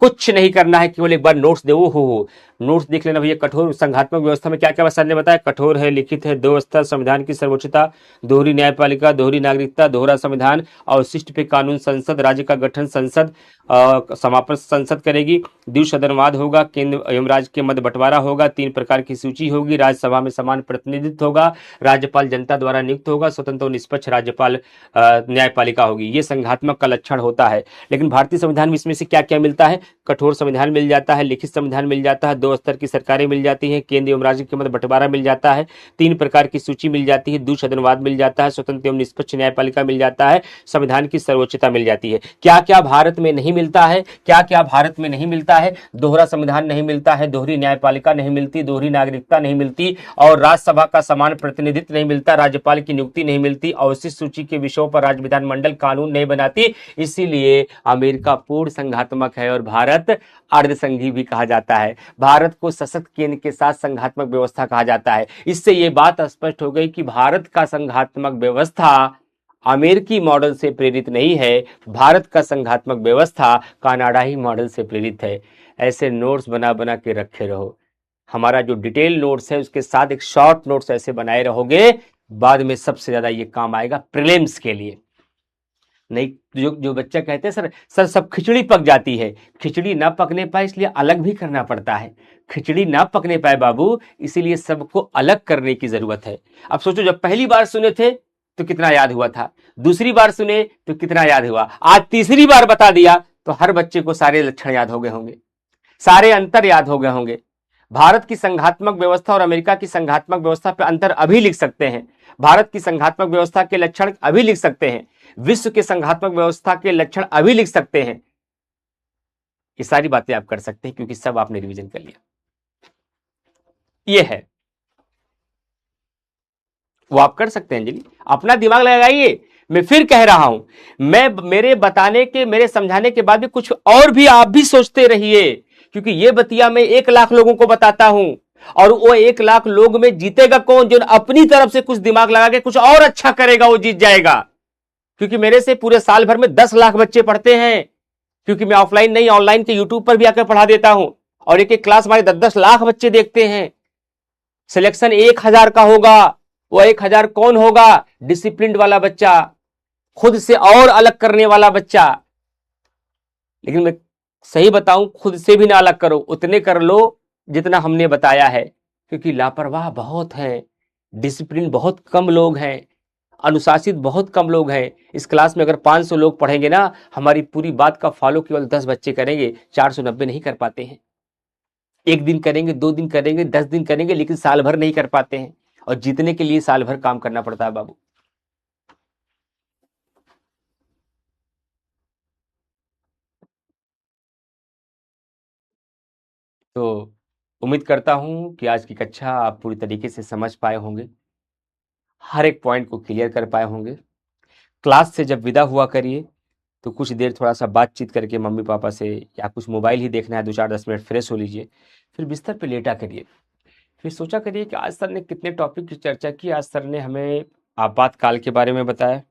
कुछ नहीं करना है, केवल एक बार नोट्स दे, हो नोट्स देख लेना भैया। कठोर संघात्मक व्यवस्था में क्या क्या सर ने बताया? कठोर है, लिखित है, दो स्तर, संविधान की सर्वोच्चता, दोहरी न्यायपालिका, दोहरी नागरिकता, दोहरा संविधान, अवशिष्ट पे कानून, संसद, राज्य का गठन संसद, समापन संसद करेगी, द्विसदनवाद होगा, केंद्र एवं राज्य के मध्य बंटवारा होगा, 3 प्रकार की सूची होगी, राज्यसभा में समान प्रतिनिधित्व होगा, राज्यपाल जनता द्वारा नियुक्त होगा, स्वतंत्र और निष्पक्ष राज्यपाल न्यायपालिका होगी। ये संघात्मक का लक्षण होता है। लेकिन भारतीय संविधान में इसमें से क्या क्या मिलता है? कठोर संविधान मिल जाता है, लिखित संविधान मिल जाता है, 2 स्तर की सरकारें मिल जाती हैं, केंद्र एवं राज्य के मध्य बंटवारा मिल जाता है, 3 प्रकार की सूची मिल जाती है, द्विसदनवाद मिल जाता है, स्वतंत्र एवं निष्पक्ष न्यायपालिका मिल जाता है, संविधान की सर्वोच्चता मिल जाती है। क्या क्या भारत में नहीं मिलता है? क्या क्या भारत में नहीं मिलता है? दोहरा संविधान नहीं मिलता है, दोहरी न्यायपालिका नहीं मिलती, दोहरी नागरिकता नहीं मिलती, और राज्यसभा का समान प्रतिनिधित्व नहीं मिलता, राज्यपाल की नियुक्ति नहीं मिलती, अवशिष्ट सूची के विषयों पर राज्य विधानमंडल कानून नहीं बनाती। इसीलिए अमेरिका पूर्ण संघात्मक है और भारत अर्धसंघी भी कहा जाता है। भारत को सशक्त केंद्र के साथ संघात्मक व्यवस्था कहा जाता है। इससे यह बात स्पष्ट हो गई कि भारत का संघात्मक व्यवस्था अमेरिकी मॉडल से प्रेरित नहीं है, भारत का संघात्मक व्यवस्था कनाडाई मॉडल से प्रेरित है। ऐसे नोट्स बना बना के रखे रहो। हमारा जो डिटेल नोट्स है उसके साथ एक शॉर्ट नोट्स ऐसे बनाए रहोगे, बाद में सबसे ज्यादा ये काम आएगा प्रीलिम्स के लिए। नहीं, जो जो बच्चा कहते हैं सर सब खिचड़ी पक जाती है, खिचड़ी ना पकने पाए इसलिए अलग भी करना पड़ता है। खिचड़ी ना पकने पाए बाबू, इसीलिए सबको अलग करने की जरूरत है। अब सोचो, जब पहली बार सुने थे तो कितना याद हुआ था, दूसरी बार सुने तो कितना याद हुआ, आज तीसरी बार बता दिया तो हर बच्चे को सारे लक्षण याद हो गए होंगे, सारे अंतर याद हो गए होंगे। भारत की संघात्मक व्यवस्था और अमेरिका की संघात्मक व्यवस्था पर अंतर अभी लिख सकते हैं, भारत की संघात्मक व्यवस्था के लक्षण अभी लिख सकते हैं, विश्व के संघात्मक व्यवस्था के लक्षण अभी लिख सकते हैं। ये सारी बातें आप कर सकते हैं क्योंकि सब आपने रिवीजन कर लिया। ये है वो आप कर सकते हैं। अंजलि, अपना दिमाग लगाइए। मैं फिर कह रहा हूं, मैं मेरे बताने के, मेरे समझाने के बाद भी कुछ और भी आप भी सोचते रहिए, क्योंकि ये बतिया मैं 1 लाख लोगों को बताता हूं, और वो 1 लाख लोग में जीतेगा कौन? जो अपनी तरफ से कुछ दिमाग लगा के कुछ और अच्छा करेगा वो जीत जाएगा। क्योंकि मेरे से पूरे साल भर में 10 लाख बच्चे पढ़ते हैं, क्योंकि मैं ऑफलाइन नहीं ऑनलाइन के यूट्यूब पर भी आकर पढ़ा देता हूं, और एक एक क्लास हमारे 10-10 लाख बच्चे देखते हैं। सिलेक्शन 1000 का होगा, वो 1000 कौन होगा? डिसिप्लिन वाला बच्चा, खुद से और अलग करने वाला बच्चा। लेकिन मैं सही बताऊं, खुद से भी ना अलग करो, उतने कर लो जितना हमने बताया है, क्योंकि लापरवाह बहुत है, डिसिप्लिन बहुत कम लोग हैं, अनुशासित बहुत कम लोग हैं। इस क्लास में अगर 500 लोग पढ़ेंगे ना, हमारी पूरी बात का फॉलो केवल 10 बच्चे करेंगे, 490 नहीं कर पाते हैं। 1 दिन करेंगे, 2 दिन करेंगे, 10 दिन करेंगे, लेकिन साल भर नहीं कर पाते हैं, और जीतने के लिए साल भर काम करना पड़ता है बाबू। तो उम्मीद करता हूं कि आज की कक्षा आप पूरी तरीके से समझ पाए होंगे, हर एक पॉइंट को क्लियर कर पाए होंगे। क्लास से जब विदा हुआ करिए तो कुछ देर थोड़ा सा बातचीत करके मम्मी पापा से, या कुछ मोबाइल ही देखना है 2-4-10 मिनट फ्रेश हो लीजिए, फिर बिस्तर पे लेटा करिए। फिर सोचा करिए कि आज सर ने कितने टॉपिक की चर्चा की। आज सर ने हमें आपातकाल के बारे में बताया,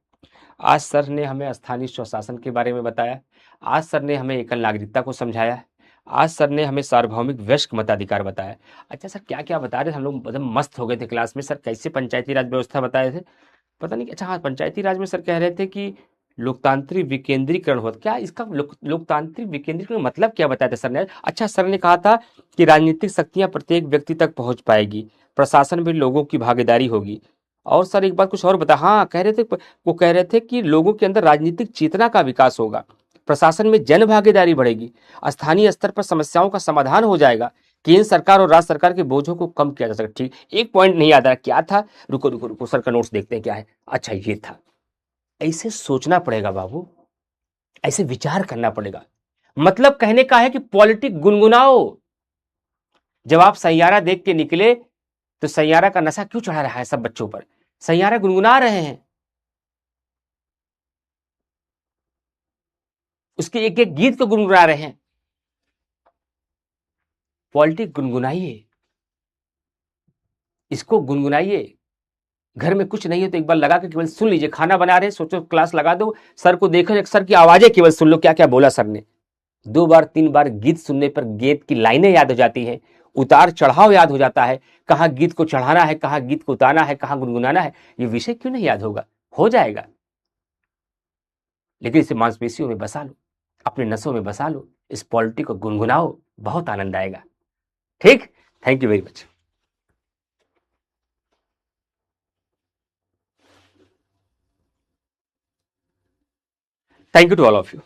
आज सर ने हमें स्थानीय स्वशासन के बारे में बताया, आज सर ने हमें एकल नागरिकता को समझाया, आज सर ने हमें सार्वभौमिक वयस्क मताधिकार बताया। अच्छा सर क्या क्या बता रहे थे, हम लोग एकदम मस्त हो गए थे क्लास में। सर कैसे पंचायती राज व्यवस्था बताए थे, पता नहीं। अच्छा हाँ, पंचायती राज में सर कह रहे थे कि लोकतांत्रिक विकेंद्रीकरण होता क्या, इसका लोकतांत्रिक विकेंद्रीकरण मतलब क्या बताया था सर ने। अच्छा सर ने कहा था कि राजनीतिक शक्तियां प्रत्येक व्यक्ति तक पहुंच पाएगी, प्रशासन में लोगों की भागीदारी होगी। और सर एक बात कुछ और बता, हाँ कह रहे थे, वो कह रहे थे कि लोगों के अंदर राजनीतिक चेतना का विकास होगा, प्रशासन में जन भागीदारी बढ़ेगी, स्थानीय स्तर पर समस्याओं का समाधान हो जाएगा, केंद्र सरकार और राज्य सरकार के बोझों को कम किया जा सकता। ठीक, एक पॉइंट नहीं याद आ रहा क्या था, रुको रुको रुको सर का नोट्स देखते हैं क्या है। अच्छा ये था, ऐसे सोचना पड़ेगा बाबू, ऐसे विचार करना पड़ेगा। मतलब कहने का है कि पॉलिटिक गुनगुनाओ। जब आप सैयारा देख के निकले तो सैयारा का नशा क्यों चढ़ा रहा है सब बच्चों पर, सैयारा गुनगुना रहे हैं, उसके एक एक गीत को गुनगुना रहे हैं। पॉलिटिक गुनगुनाइए, इसको गुनगुनाइए। घर में कुछ नहीं है तो एक बार लगा के केवल सुन लीजिए। खाना बना रहे सोचो क्लास लगा दो, सर को देखो, एक सर की आवाजें केवल सुन लो, क्या क्या बोला सर ने। 2 बार 3 बार गीत सुनने पर गीत की लाइनें याद हो जाती हैं, उतार चढ़ाव याद हो जाता है, कहाँ गीत को चढ़ाना है, कहाँ गीत को उतारना है, कहाँ गुनगुनाना है। ये विषय क्यों नहीं याद होगा, हो जाएगा। लेकिन इसे मांसपेशियों में बसा लो, अपने नसों में बसा लो, इस पॉलिटी को गुनगुनाओ, बहुत आनंद आएगा। ठीक, thank you very much. Thank you to all of you.